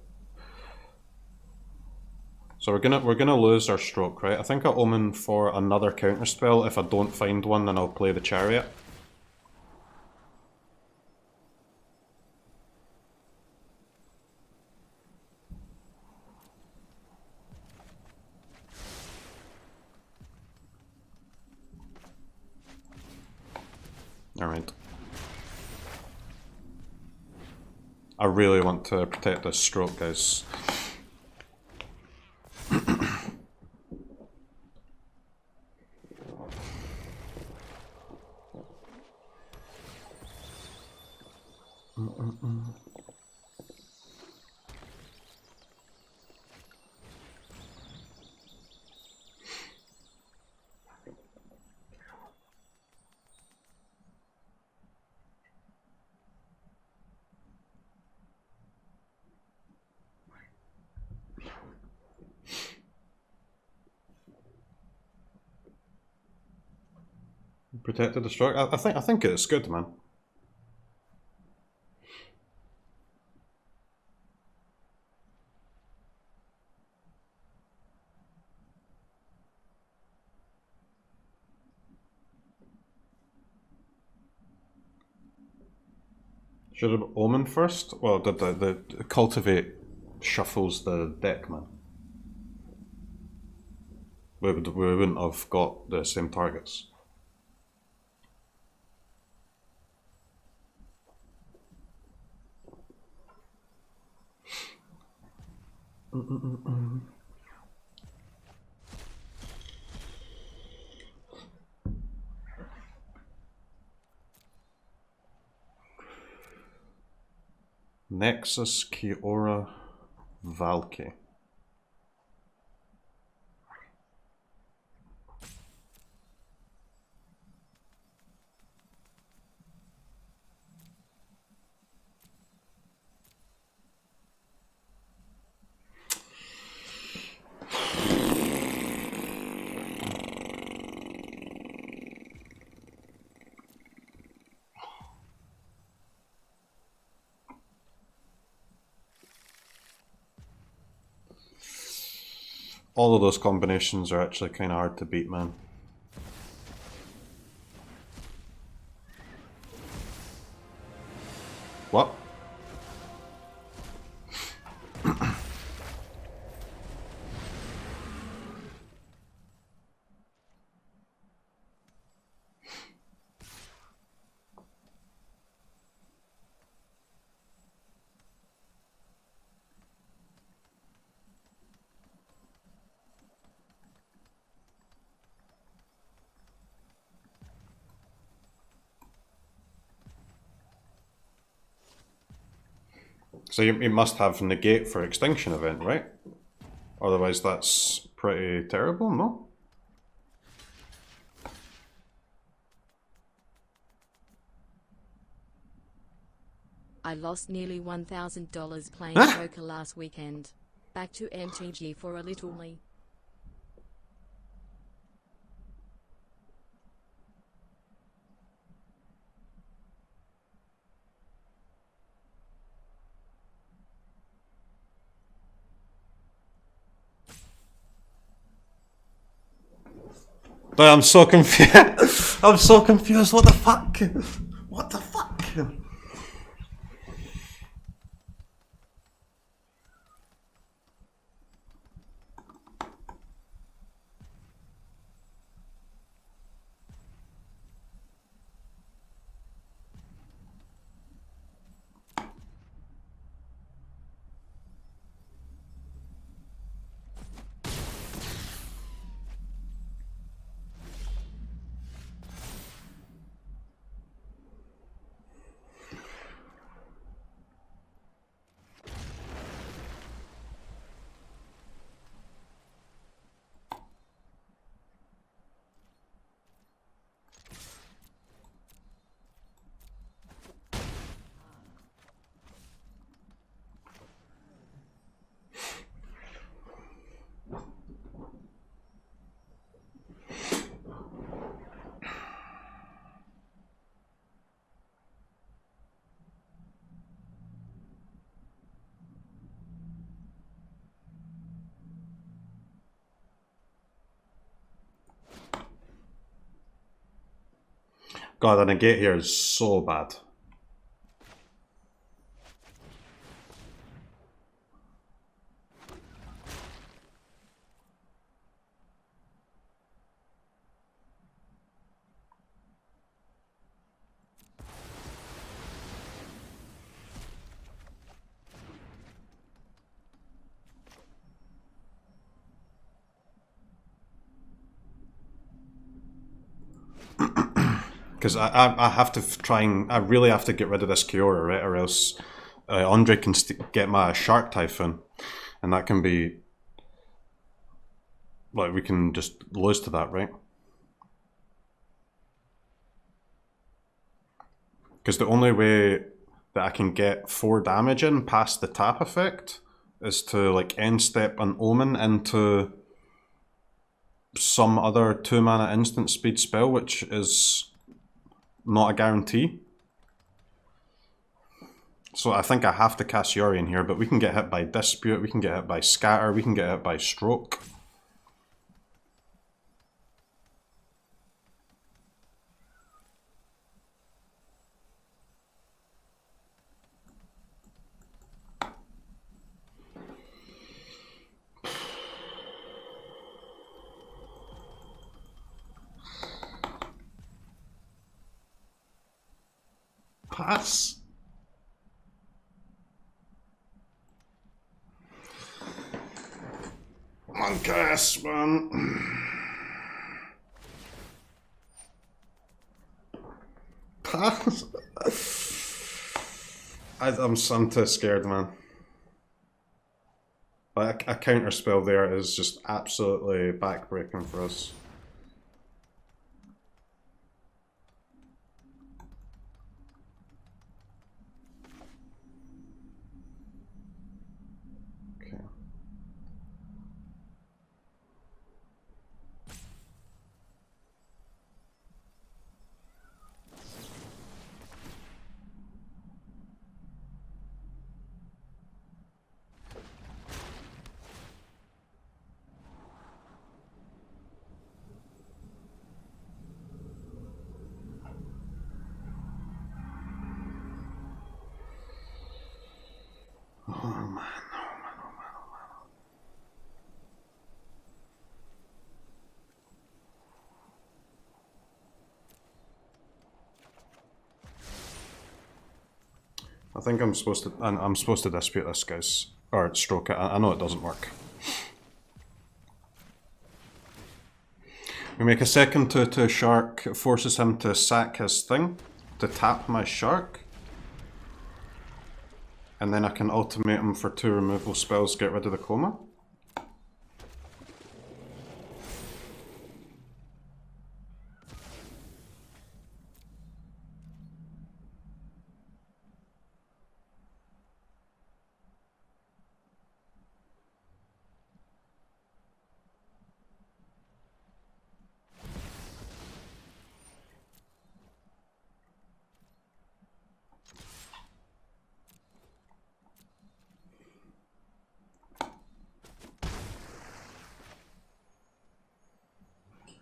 [SPEAKER 1] So we're gonna lose our stroke, right? I think I omen for another counter spell. If I don't find one, then I'll play the chariot. Alright. I really want to protect this stroke, guys. Protected the stroke. I think it's good, man. Should have omen first? Well, the cultivate shuffles the deck, man. We wouldn't have got the same targets. Nexus, Kiora, Valky. All of those combinations are actually kind of hard to beat, man. What? So you must have negate for extinction event, right? Otherwise that's pretty terrible, no?
[SPEAKER 3] I lost nearly $1,000 playing poker last weekend. Back to MTG for a little me.
[SPEAKER 1] I'm so confused. I'm so confused. What the fuck? What the fuck? God, the negate here is so bad. Because I have to try and I really have to get rid of this Kiora, right? Or else Andre can get my Shark Typhoon, and that can be like we can just lose to that, right? Because the only way that I can get 4 damage in past the tap effect is to like end step an Omen into some other 2 mana instant speed spell, which is not a guarantee. So I think I have to cast Yori in here, but we can get hit by Dispute, we can get hit by Scatter, we can get hit by Stroke. Pass. Monkass, man. Pass. I'm too scared, man. Like a counter spell there is just absolutely backbreaking for us. I think I'm supposed to. I'm supposed to dispute this, guys, or stroke it. I know it doesn't work. We make a second 2/2 shark. It forces him to sack his thing to tap my shark, and then I can ultimate him for 2 removal spells. Get rid of the coma.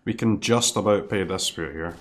[SPEAKER 1] We can just about pay dispute here.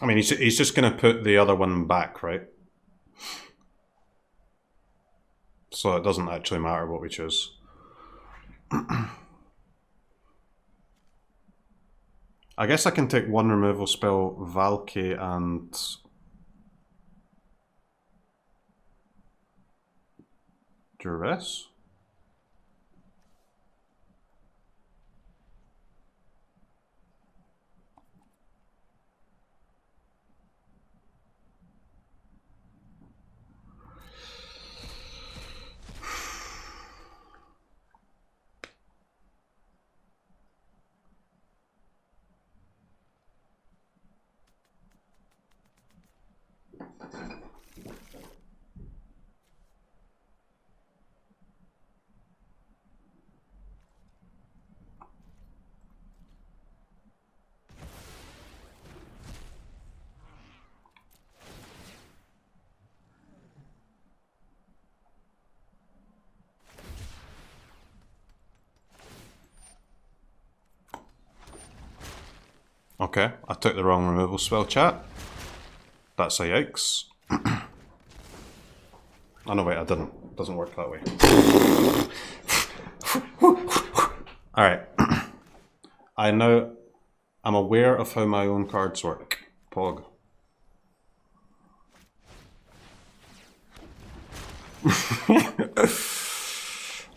[SPEAKER 1] I mean, he's just going to put the other one back, right? So it doesn't actually matter what we choose. I guess I can take 1 removal spell, Valky, and... Duress? Okay, I took the wrong removal spell, chat. That's a yikes. Oh no, wait, I didn't. It doesn't work that way. Alright. I'm aware of how my own cards work. Pog.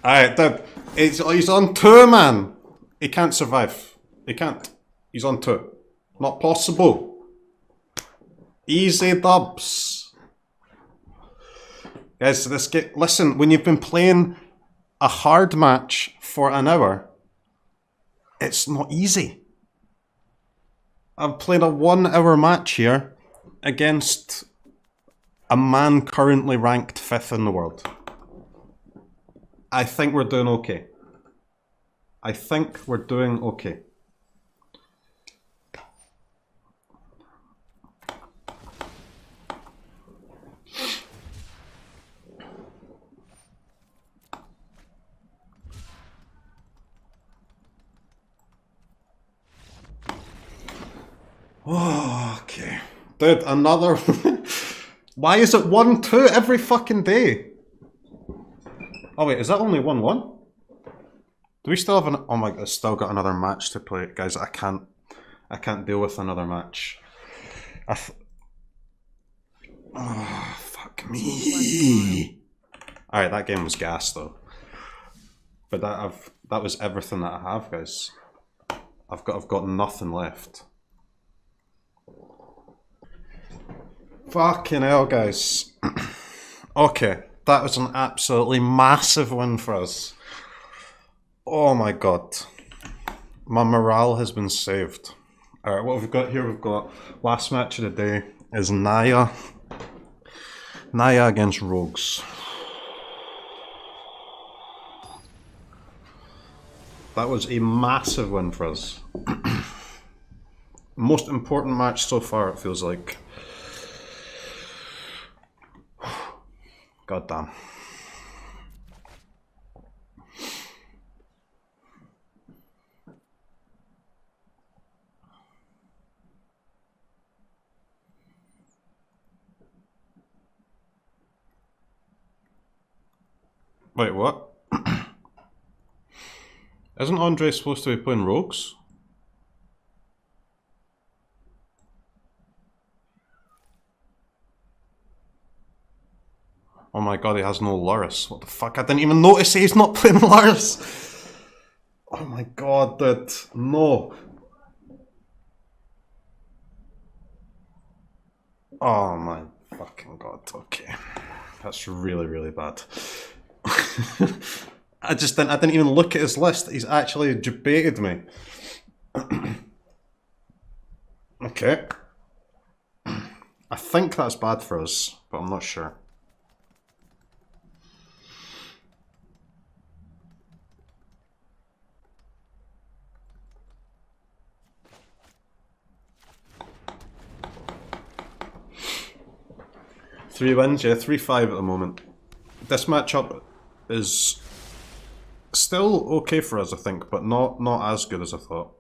[SPEAKER 1] Alright, dude. He's on 2, man. He can't survive. He can't. He's on 2. Not possible. Easy dubs. Guys, this game, listen, when you've been playing a hard match for an hour, it's not easy. I've played a 1-hour match here against a man currently ranked 5th in the world. I think we're doing okay. I think we're doing okay. Oh, okay. Dude, another... Why is it 1-2 every fucking day? Oh wait, is that only 1-1? Do we still have an... Oh my god, I still got another match to play. Guys, I can't deal with another match. Oh, fuck me. Alright, that game was gas though. But that was everything that I have, guys. I've got nothing left. Fucking hell, guys. Okay, that was an absolutely massive win for us. Oh my god. My morale has been saved. Alright, what we've got here, we've got last match of the day is Naya. Naya against Rogues. That was a massive win for us. Most important match so far, it feels like. God damn. Wait, what? Isn't Andre supposed to be playing rogues? Oh my god, he has no Luris. What the fuck? I didn't even notice he's not playing Luris! Oh my god, dude. No. Oh my fucking god, okay. That's really, really bad. I didn't even look at his list. He's actually debated me. Okay. I think that's bad for us, but I'm not sure. Three wins, yeah, 3-5 at the moment. This matchup is still okay for us, I think, but not as good as I thought.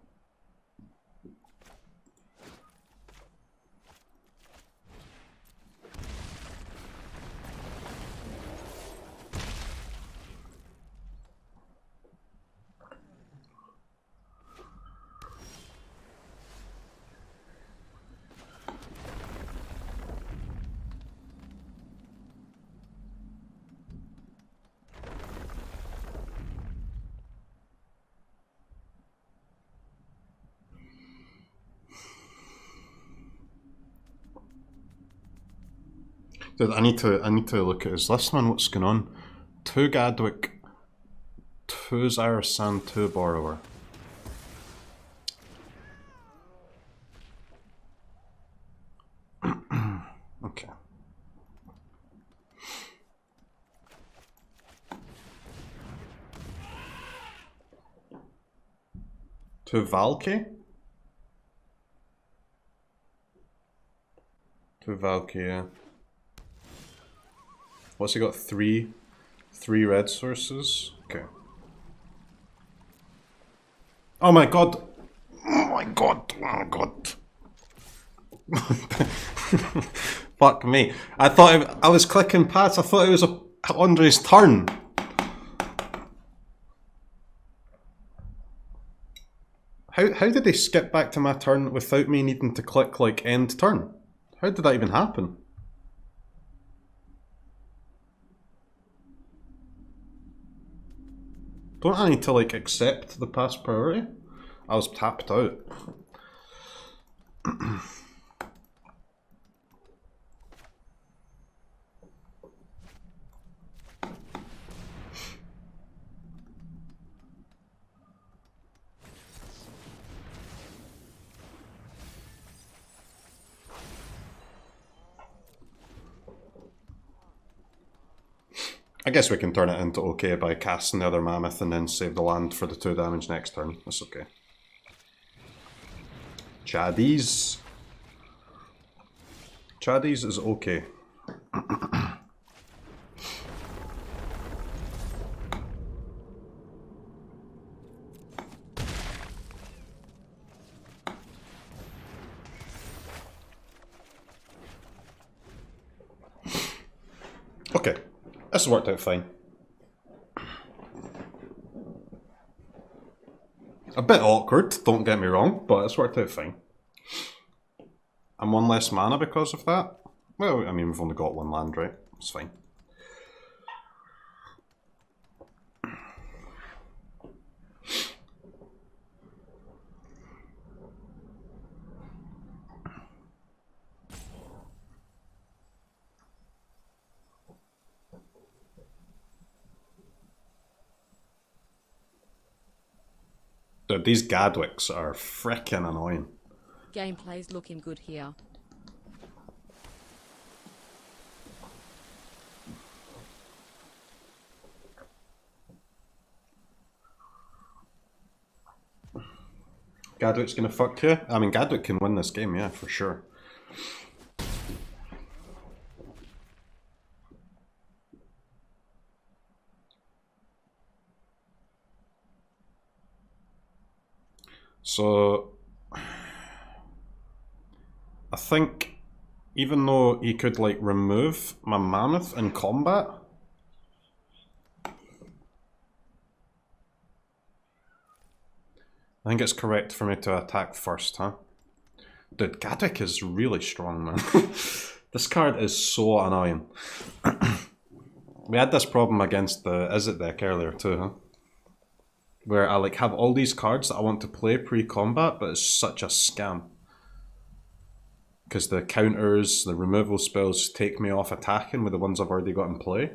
[SPEAKER 1] Dude, I need to look at his list, man. What's going on? 2 Gadwick, 2 Zarasan, 2 Borrower. Okay. To Valky? To Valky, yeah. What's he got? 3 red sources? Okay. Oh my god! Oh my god! Oh god! Fuck me. I thought I was clicking past, I thought it was Andre's turn. How did they skip back to my turn without me needing to click like end turn? How did that even happen? Don't I need to like accept the pass priority? I was tapped out. I guess we can turn it into okay by casting the other mammoth and then save the land for the 2 damage next turn. That's okay. Chaddies. Chaddies is okay. Okay. This has worked out fine. A bit awkward, don't get me wrong, but it's worked out fine. I'm 1 less mana because of that. Well, I mean, we've only got 1 land, right? It's fine. Dude, these Gadwicks are frickin' annoying.
[SPEAKER 3] Gameplay's looking good here.
[SPEAKER 1] Gadwick's gonna fuck you? I mean, Gadwick can win this game, yeah, for sure. So I think even though he could like remove my mammoth in combat, I think it's correct for me to attack first, huh? Dude, Gadwick is really strong, man. This card is so annoying. We had this problem against the Izzet deck earlier too, huh? Where I like have all these cards that I want to play pre-combat, but it's such a scam. Because the counters, the removal spells take me off attacking with the ones I've already got in play.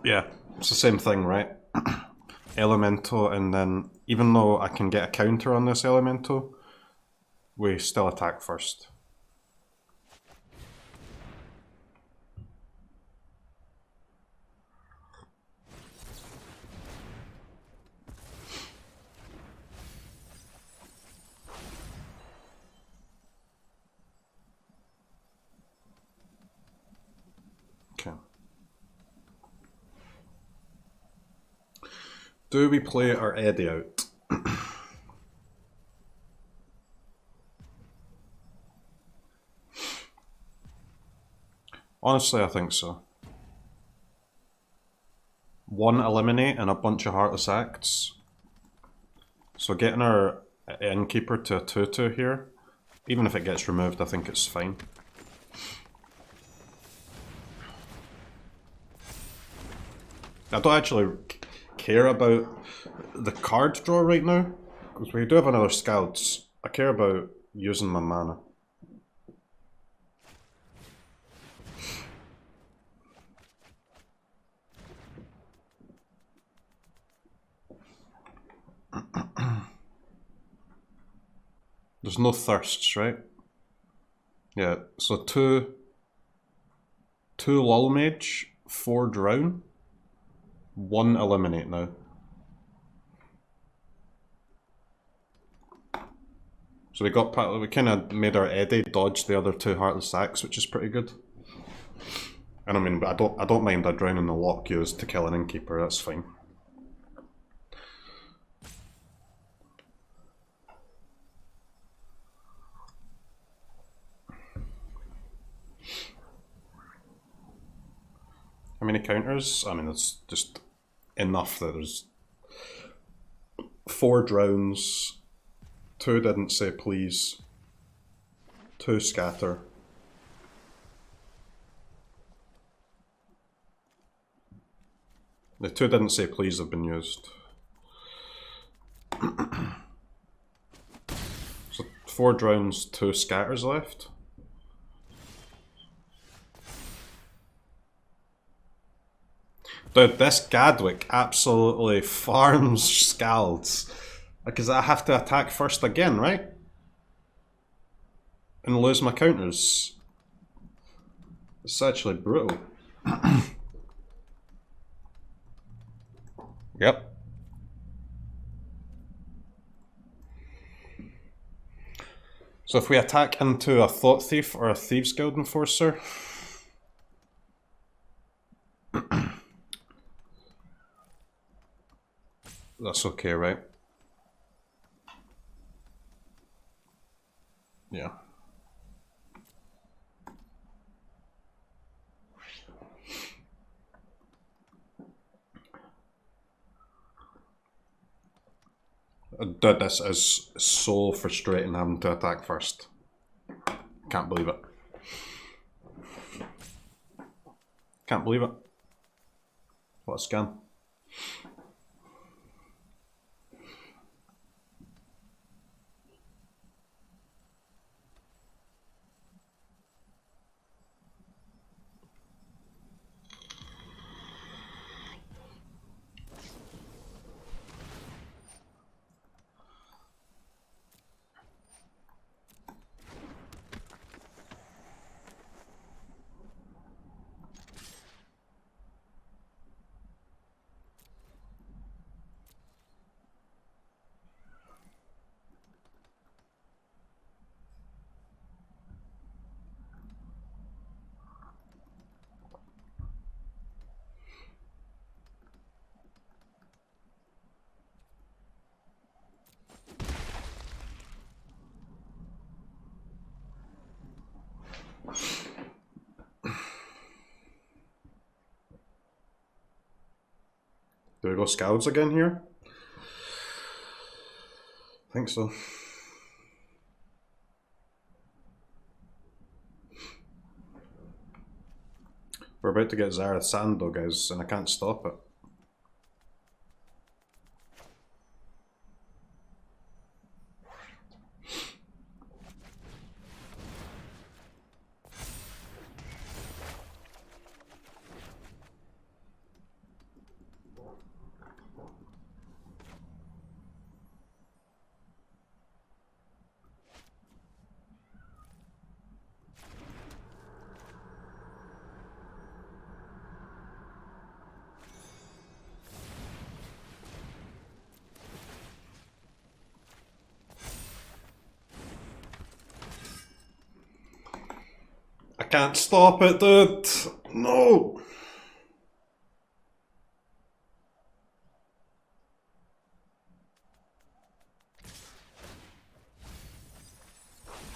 [SPEAKER 1] Yeah, it's the same thing, right? Elemental, and then even though I can get a counter on this Elemental, we still attack first. Okay. Do we play our Eddie out? Honestly, I think so. One eliminate and a bunch of Heartless Acts. So getting our Innkeeper to a 2/2 here, even if it gets removed, I think it's fine. I don't actually care about the card draw right now, because we do have another Scouts. I care about using my mana. There's no thirsts, right? Yeah, so two Lull Mage, 4 Drown, 1 Eliminate now. So we kind of made our Eddie dodge the other 2 Heartless Acts, which is pretty good. And I mean, I don't mind a Drown in the lock used to kill an Innkeeper, that's fine. How many counters? I mean, it's just enough that there's 4 Drowns, 2 Didn't Say Please, 2 Scatter. The 2 Didn't Say Please have been used. So 4 Drowns, 2 Scatters left. Dude, this Gadwick absolutely farms Scalds. Because I have to attack first again, right? And lose my counters. It's actually brutal. Yep. So if we attack into a Thought Thief or a Thieves Guild Enforcer, that's okay, right? Yeah. Dude, this is so frustrating having to attack first. Can't believe it. Can't believe it. What a scam. Do we go scouts again here? I think so. We're about to get Zareth Sand though, guys, and I can't stop it. I can't stop it, dude! No!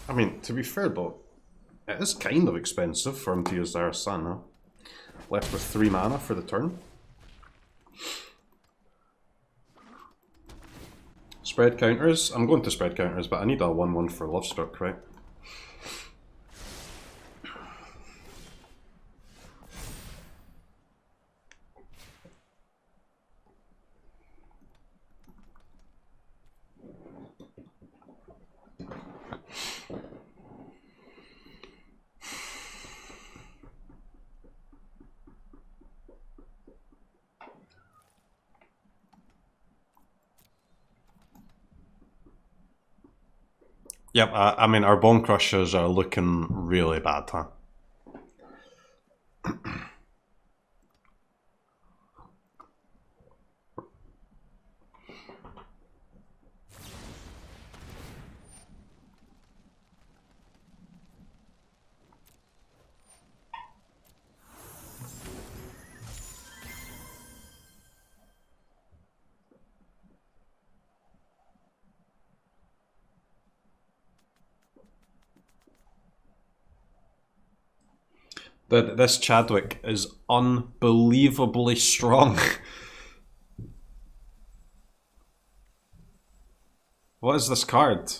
[SPEAKER 1] I mean, to be fair though, it is kind of expensive for him to use Zareth San, huh? Left with 3 mana for the turn. Spread counters? I'm going to spread counters, but I need a 1-1 for Lovestruck, right? Yep, I mean, our Bone Crushers are looking really bad, huh? This Chadwick is unbelievably strong. What is this card?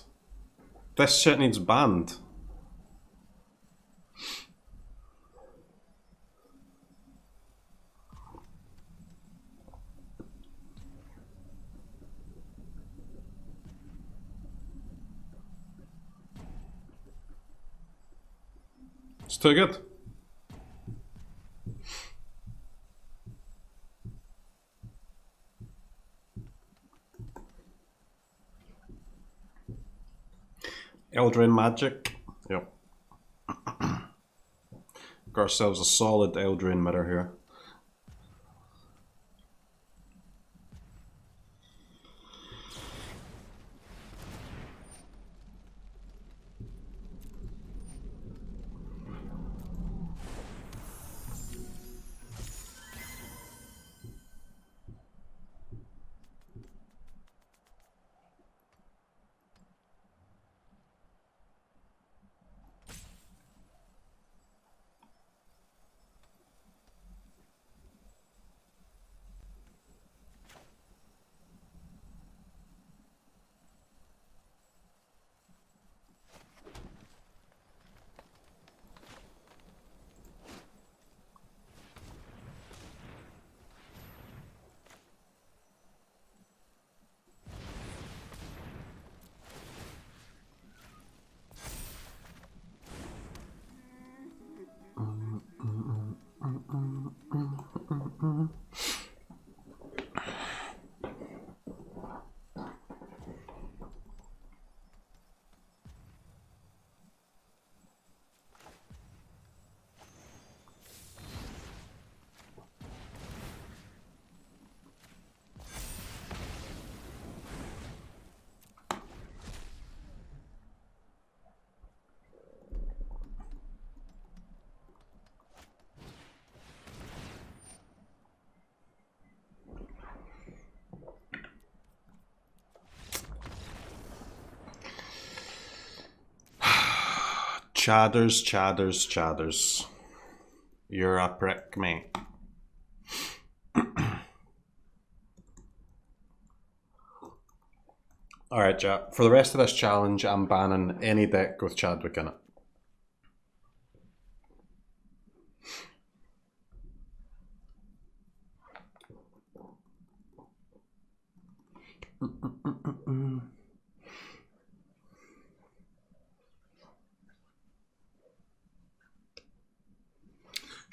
[SPEAKER 1] This shit needs banned. It's too good. Eldraine Magic. Yep. Got ourselves a solid Eldraine mirror here. Chadders, chadders, chadders. You're a prick, mate. Alright, chat. For the rest of this challenge, I'm banning any deck with Chadwick in it.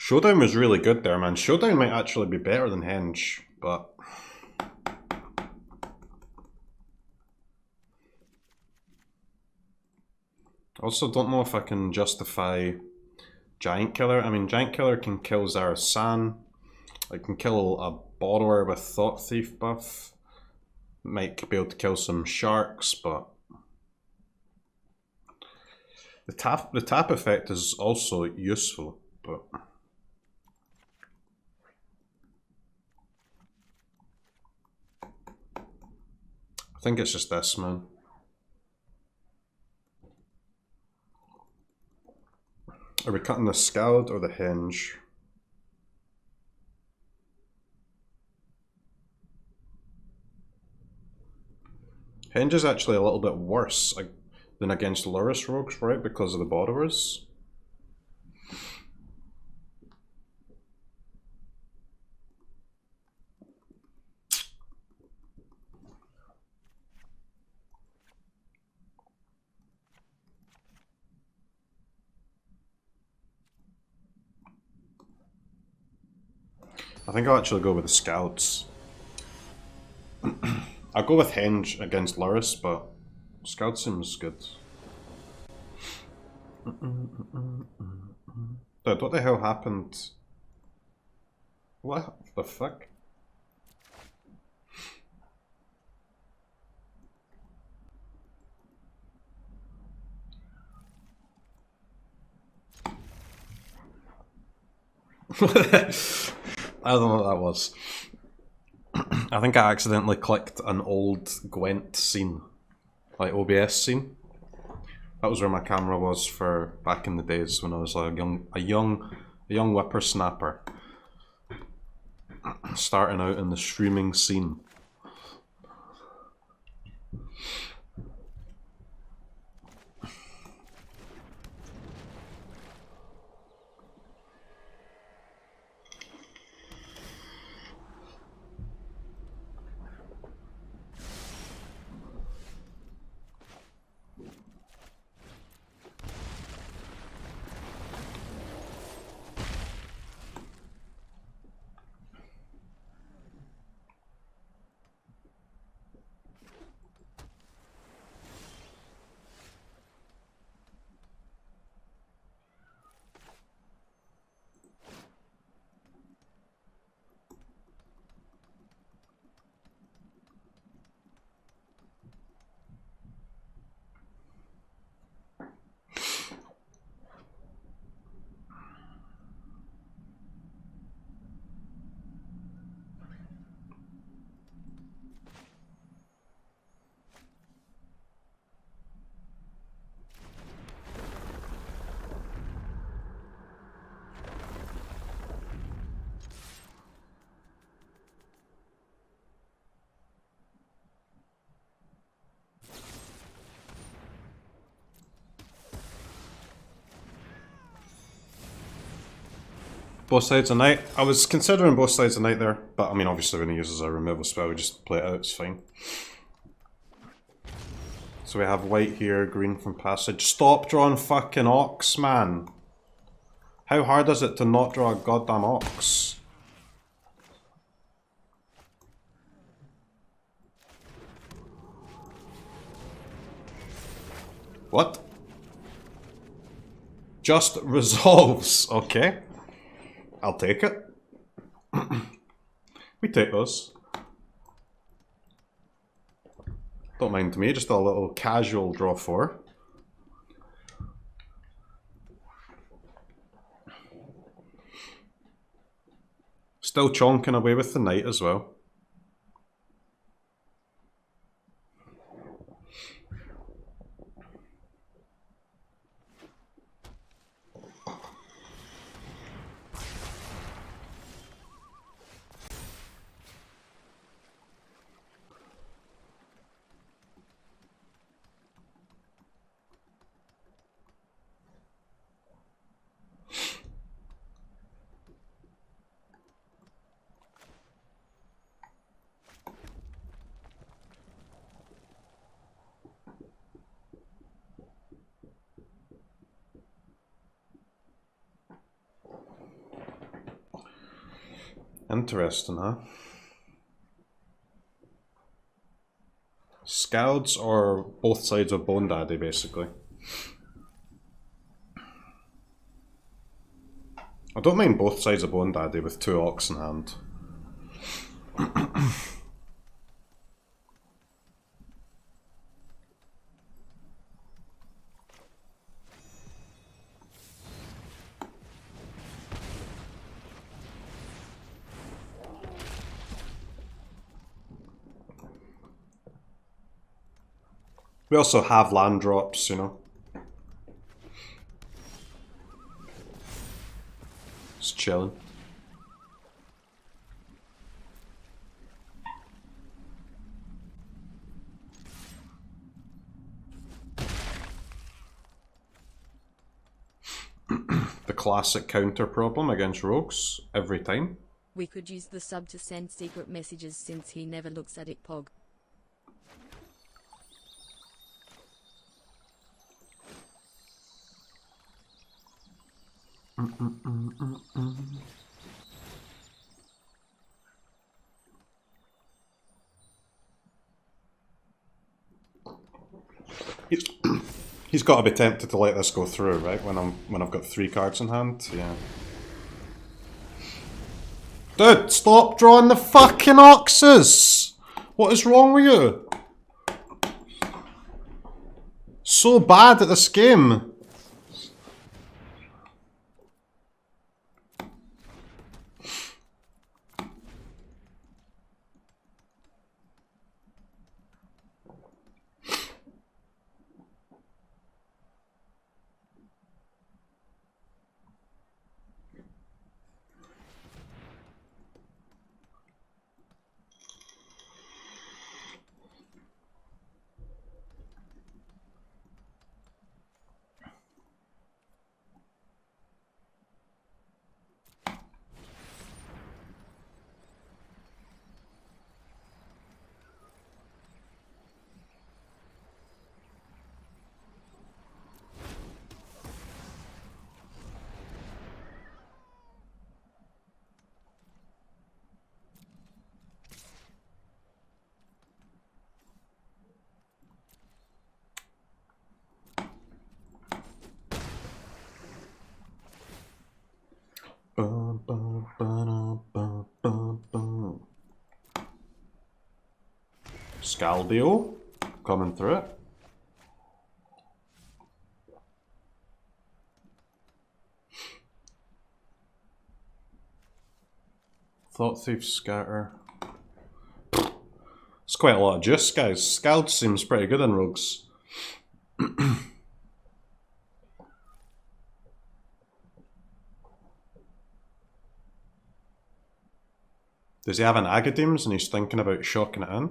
[SPEAKER 1] Showdown was really good there, man. Showdown might actually be better than Henge, but... also don't know if I can justify Giant Killer. I mean, Giant Killer can kill Zarasan. It can kill a Borrower with Thought Thief buff. Might be able to kill some Sharks, but... the tap effect is also useful, but... I think it's just this, man. Are we cutting the Scald or the Henge? Henge is actually a little bit worse than against Lurrus Rogues, right? Because of the Borrowers. I think I'll actually go with the Scouts. I'll go with Henge against Lurrus, but Scout seems good. Dude, what the hell happened? What the fuck? I don't know what that was. I think I accidentally clicked an old Gwent scene, like OBS scene. That was where my camera was for back in the days when I was like a young whippersnapper, starting out in the streaming scene. Both sides of night. I was considering both sides of night there, but I mean, obviously when he uses a removal spell, we just play it out, it's fine. So we have white here, green from passage. Stop drawing fucking Ox, man. How hard is it to not draw a goddamn Ox? What? Just resolves, okay. I'll take it. We take those. Don't mind me, just a little casual draw 4. Still chonking away with the knight as well. Interesting, huh? Scouts or both sides of Bone Daddy, basically. I don't mind both sides of Bone Daddy with 2 Ox in hand. We also have land drops, you know. Just chilling. The classic counter problem against rogues every time.
[SPEAKER 3] We could use the sub to send secret messages since he never looks at it, Pog.
[SPEAKER 1] He's got to be tempted to let this go through, right? When I've got 3 cards in hand, yeah. Dude, stop drawing the fucking oxes! What is wrong with you? So bad at this game. Scaldio coming through it. Thought Thief Scatter. It's quite a lot of juice, guys. Scald seems pretty good in rogues. Does he have an Agadeems and he's thinking about shocking it in?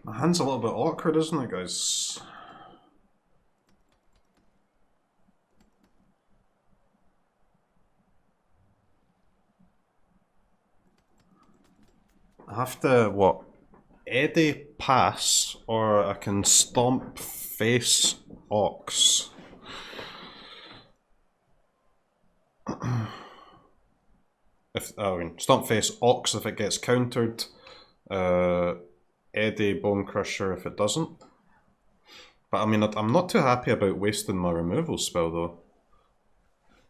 [SPEAKER 1] My hand's a little bit awkward, isn't it, guys? I have to, what? Eddy pass, or I can stomp face Ox. If I mean, stomp face Ox if it gets countered. Eddy Bone Crusher if it doesn't. But I mean, I'm not too happy about wasting my removal spell though.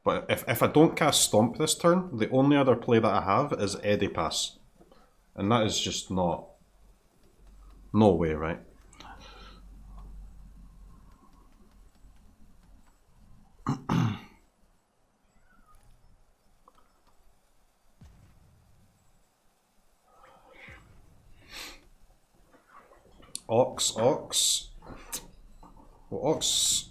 [SPEAKER 1] But if I don't cast Stomp this turn, the only other play that I have is Eddy Pass. And that is just not... No way, right? Ox. Well, Ox...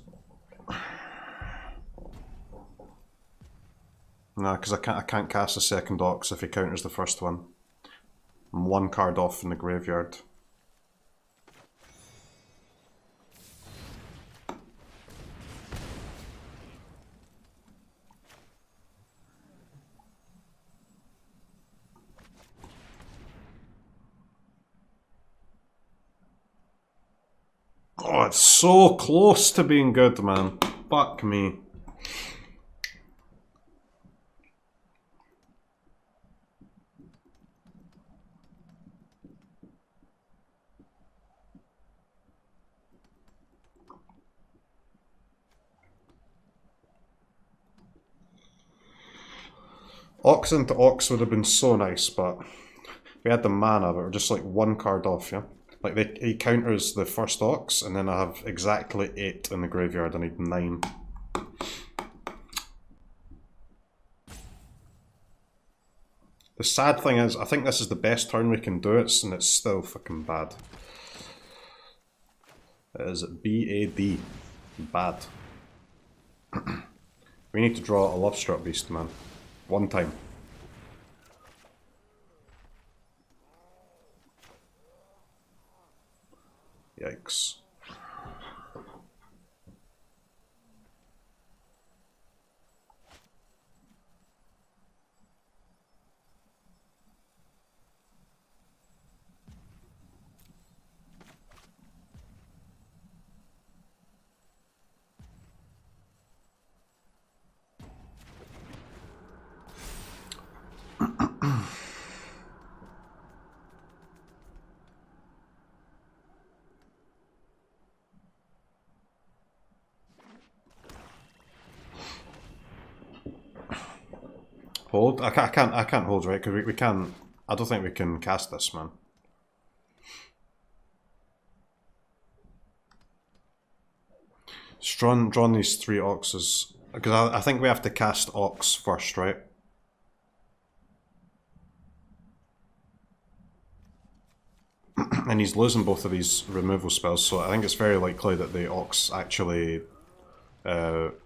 [SPEAKER 1] Nah, because I can't cast the second Ox if he counters the first one. I'm one card off in the graveyard. Oh, it's so close to being good, man. Fuck me. Ox into Ox would have been so nice, but we had the mana, but we're just like one card off, yeah? Like, he counters the first Ox, and then I have exactly 8 in the graveyard. I need 9. The sad thing is, I think this is the best turn we can do it, and it's still fucking bad. It is B-A-D. Bad. We need to draw a Lovestruck Beast, man. One time. Yikes. Hold? I can't hold, right? Because we can't... I don't think we can cast this, man. Just drawn these 3 Oxes. Because I think we have to cast Ox first, right? And he's losing both of these removal spells, so I think it's very likely that the Ox actually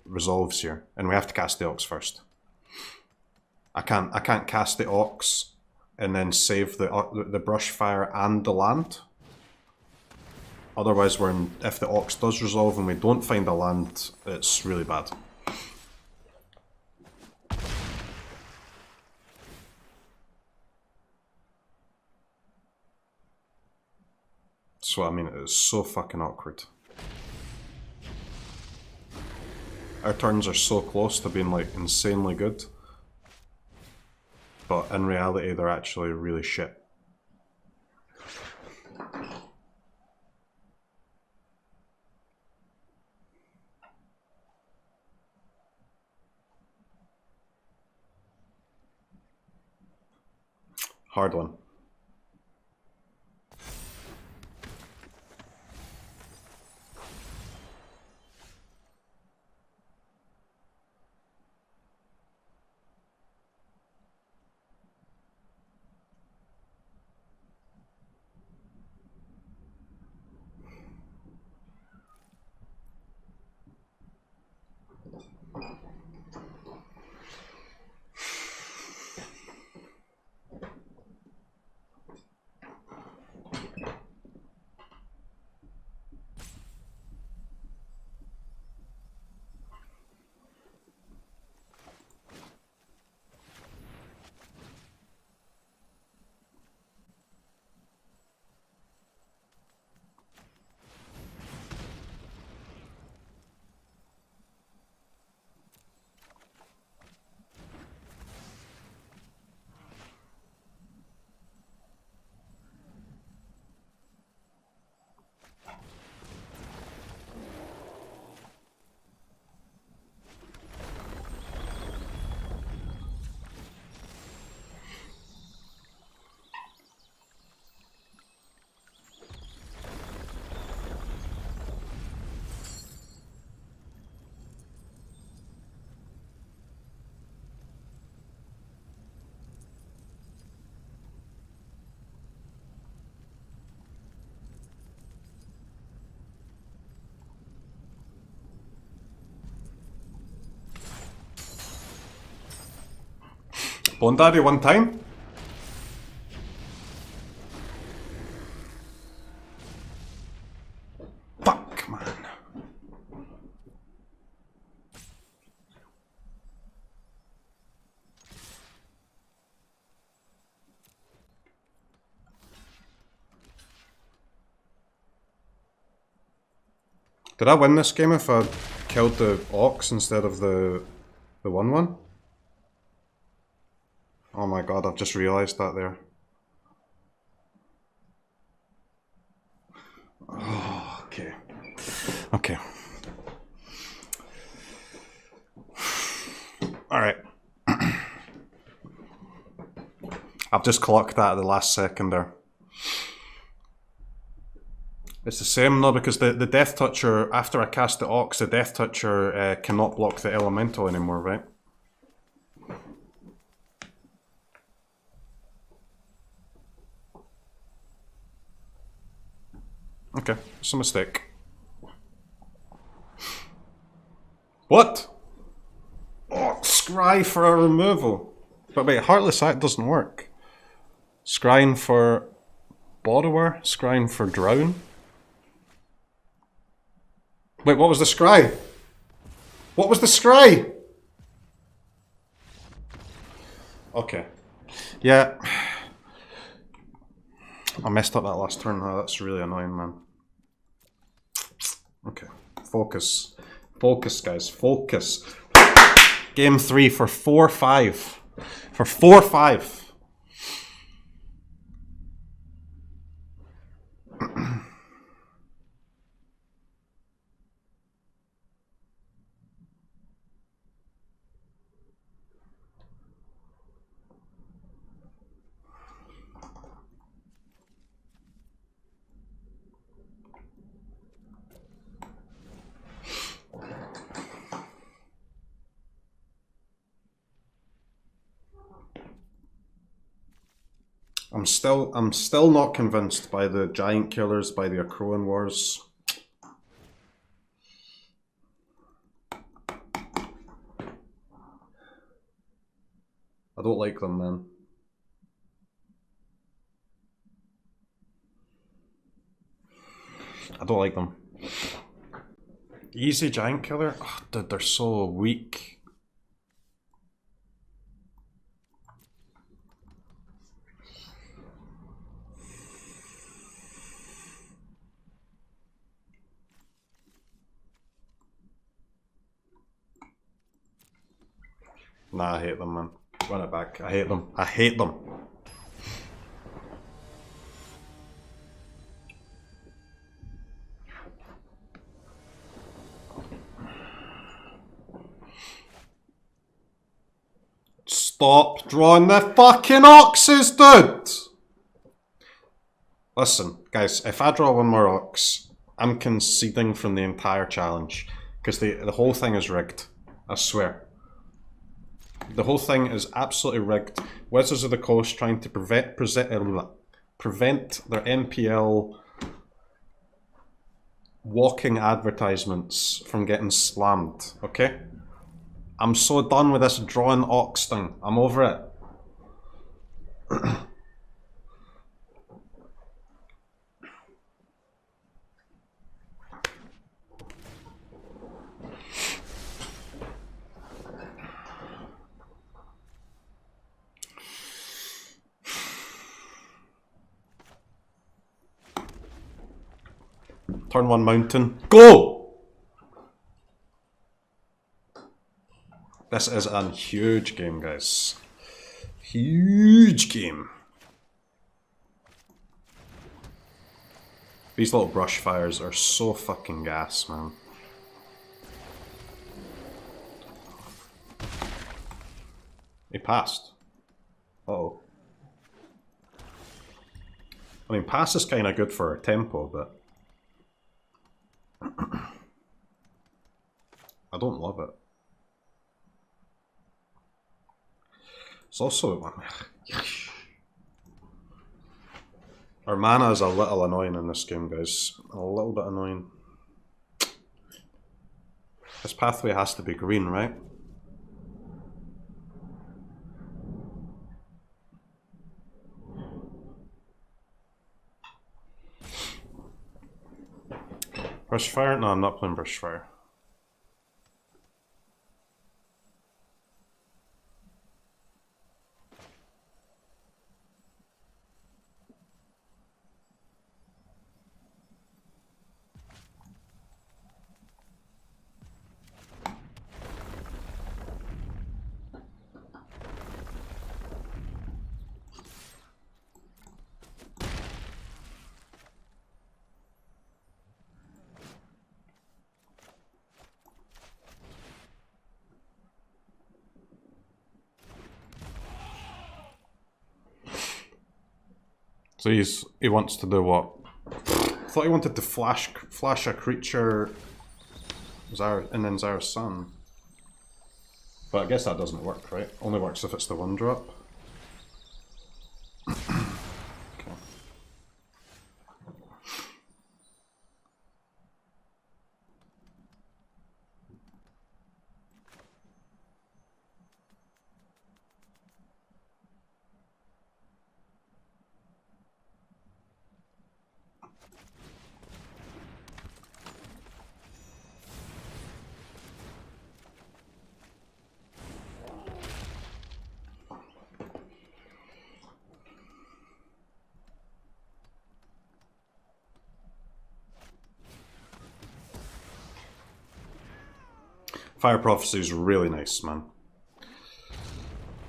[SPEAKER 1] resolves here. And we have to cast the Ox first. I can't cast the Ox and then save the brush fire and the land. Otherwise, if the Ox does resolve and we don't find a land, it's really bad. That's what I mean. It is so fucking awkward. Our turns are so close to being like insanely good. But in reality, they're actually really shit. Hard one. Bone Daddy one time. Fuck, man. Did I win this game if I killed the Ox instead of the 1-1? Oh my god, I've just realised that there. Oh, okay. Okay. Alright. I've just clocked that at the last second there. It's the same though, because the Death Toucher, after I cast the Ox, the Death Toucher cannot block the Elemental anymore, right? Okay, it's a mistake. What? Oh, scry for a removal. But wait, Heartless Act doesn't work. Scrying for Borrower, scrying for Drown. Wait, what was the scry? What was the scry? Okay. Yeah. I messed up that last turn. Oh, that's really annoying, man. Okay. Focus. Focus, guys. Focus. Game 3 for 4-5. For 4-5. I'm still not convinced by the Giant Killers, by the Akroan Wars. I don't like them, man. I don't like them. Easy Giant Killer? Oh, dude, they're so weak. Nah, I hate them, man. Run it back. I hate them. I hate them. Stop drawing the fucking Oxes, dude! Listen, guys, if I draw one more Ox, I'm conceding from the entire challenge. Because the whole thing is rigged. I swear. The whole thing is absolutely rigged. Wizards of the Coast trying to prevent their NPL walking advertisements from getting slammed, okay? I'm so done with this drawn Ox thing. I'm over it. Turn 1 mountain. Go! This is a huge game, guys. Huge game. These little brush fires are so fucking gas, man. He passed. Uh-oh. I mean, pass is kind of good for tempo, but I don't love it. It's also... Our mana is a little annoying in this game, guys. A little bit annoying. This pathway has to be green, right? Brushfire? No, I'm not playing Brushfire. So he wants to do what? I thought he wanted to flash a creature and then Zara's Sun. But I guess that doesn't work, right? Only works if it's the 1-drop. Fire Prophecy is really nice, man.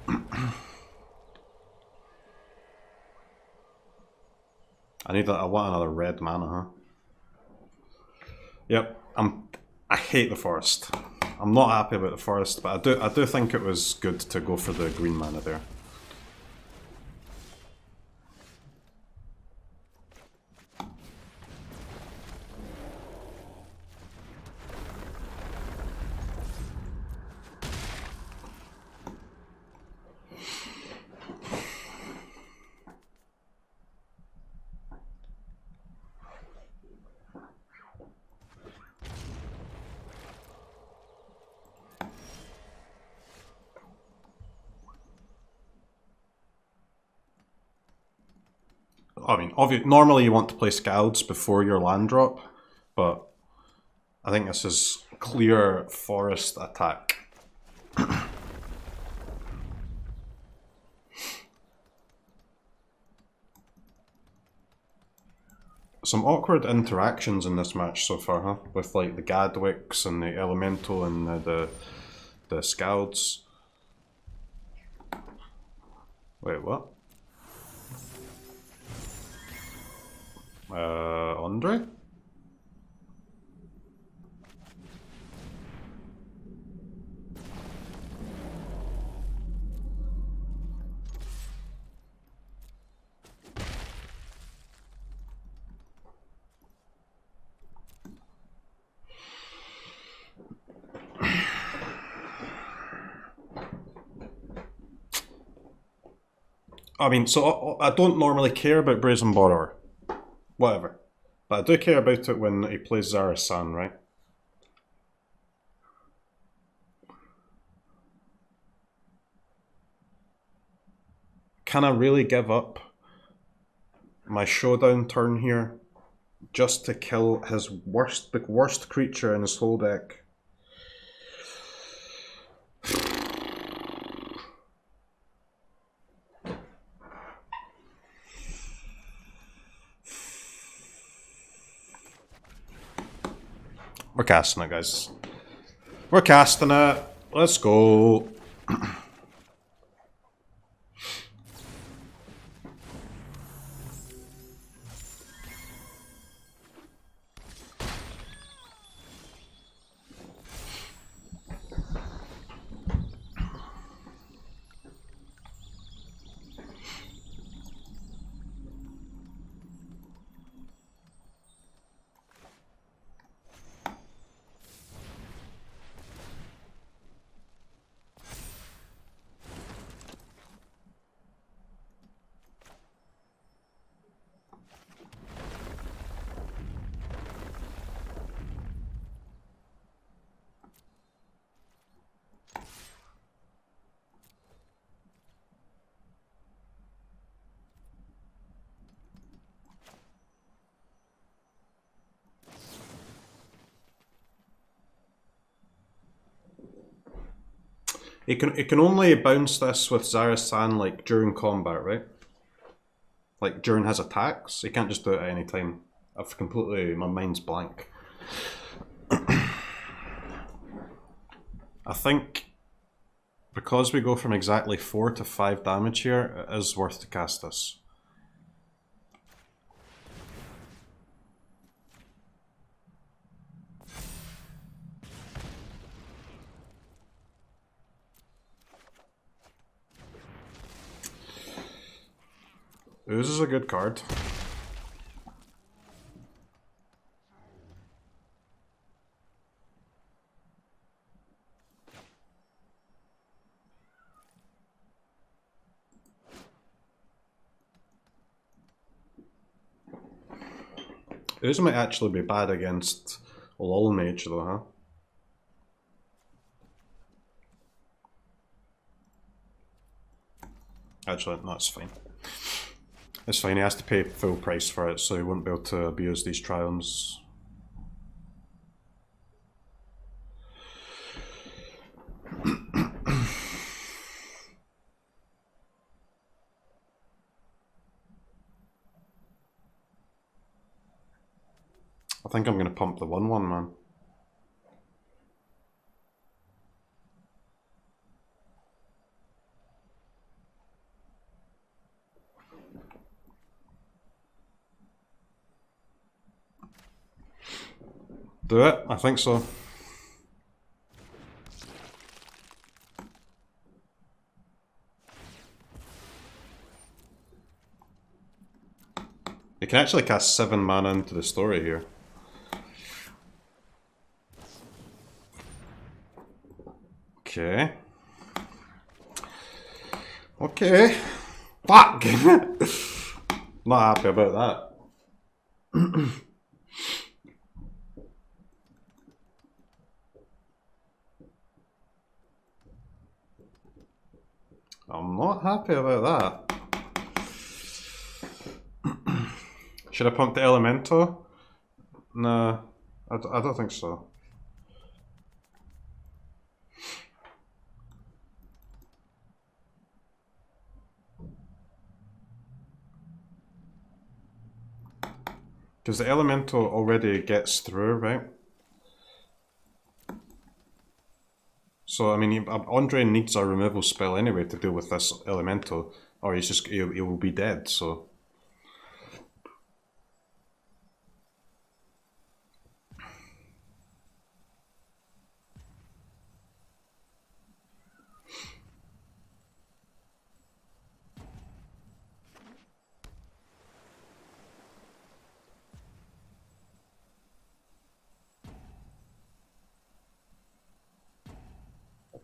[SPEAKER 1] I want another red mana, huh? Yep, I hate the forest. I'm not happy about the forest, but I do think it was good to go for the green mana there. I mean, normally you want to play Scalds before your land drop, but I think this is clear forest attack. Some awkward interactions in this match so far, huh? With like the Gadwicks and the Elemental and the Scalds. Wait, what? ONDREJ? I mean, so I don't normally care about Brazen Borrower. Whatever. But I do care about it when he plays Zara's Sun, right? Can I really give up my showdown turn here just to kill his the worst creature in his whole deck? We're casting it, guys. We're casting it. Let's go. It can only bounce this with Zarasan like during combat, right? Like during his attacks. He can't just do it at any time. I've completely, my mind's blank. I think because we go from exactly 4 to 5 damage here, it is worth to cast this. This is a good card. This might actually be bad against LOL Mage though, huh? Actually, no, it's fine. It's fine, he has to pay full price for it, so he won't be able to abuse these triumphs. I think I'm going to pump the 1/1, man. Do it? I think so. You can actually cast 7 mana into the story here. Okay. Okay. Fuck! Not happy about that. I'm not happy about that. Should I pump the Elemento? No, I don't think so. Because the Elemental already gets through, right? So, I mean, Andre needs a removal spell anyway to deal with this Elemental, or he's just, he will be dead, so...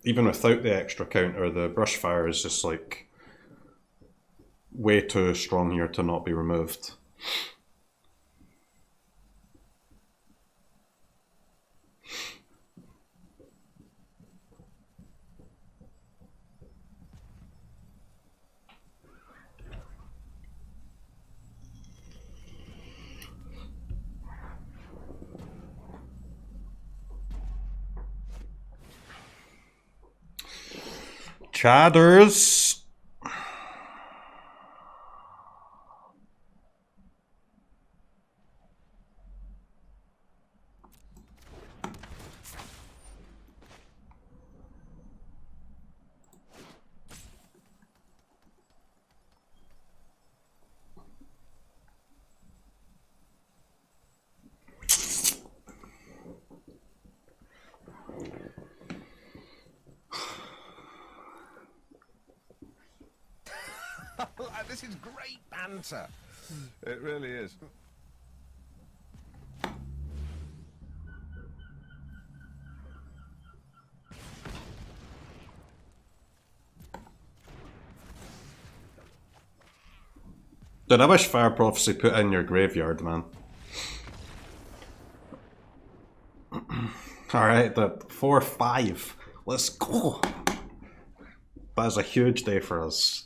[SPEAKER 1] Even without the extra counter, the Brushfire is just like way too strong here to not be removed. Chatters.
[SPEAKER 2] This is great banter. It really is.
[SPEAKER 1] Dude, I wish Fire Prophecy put in your graveyard, man. Alright, the 4-5. Let's go. That is a huge day for us.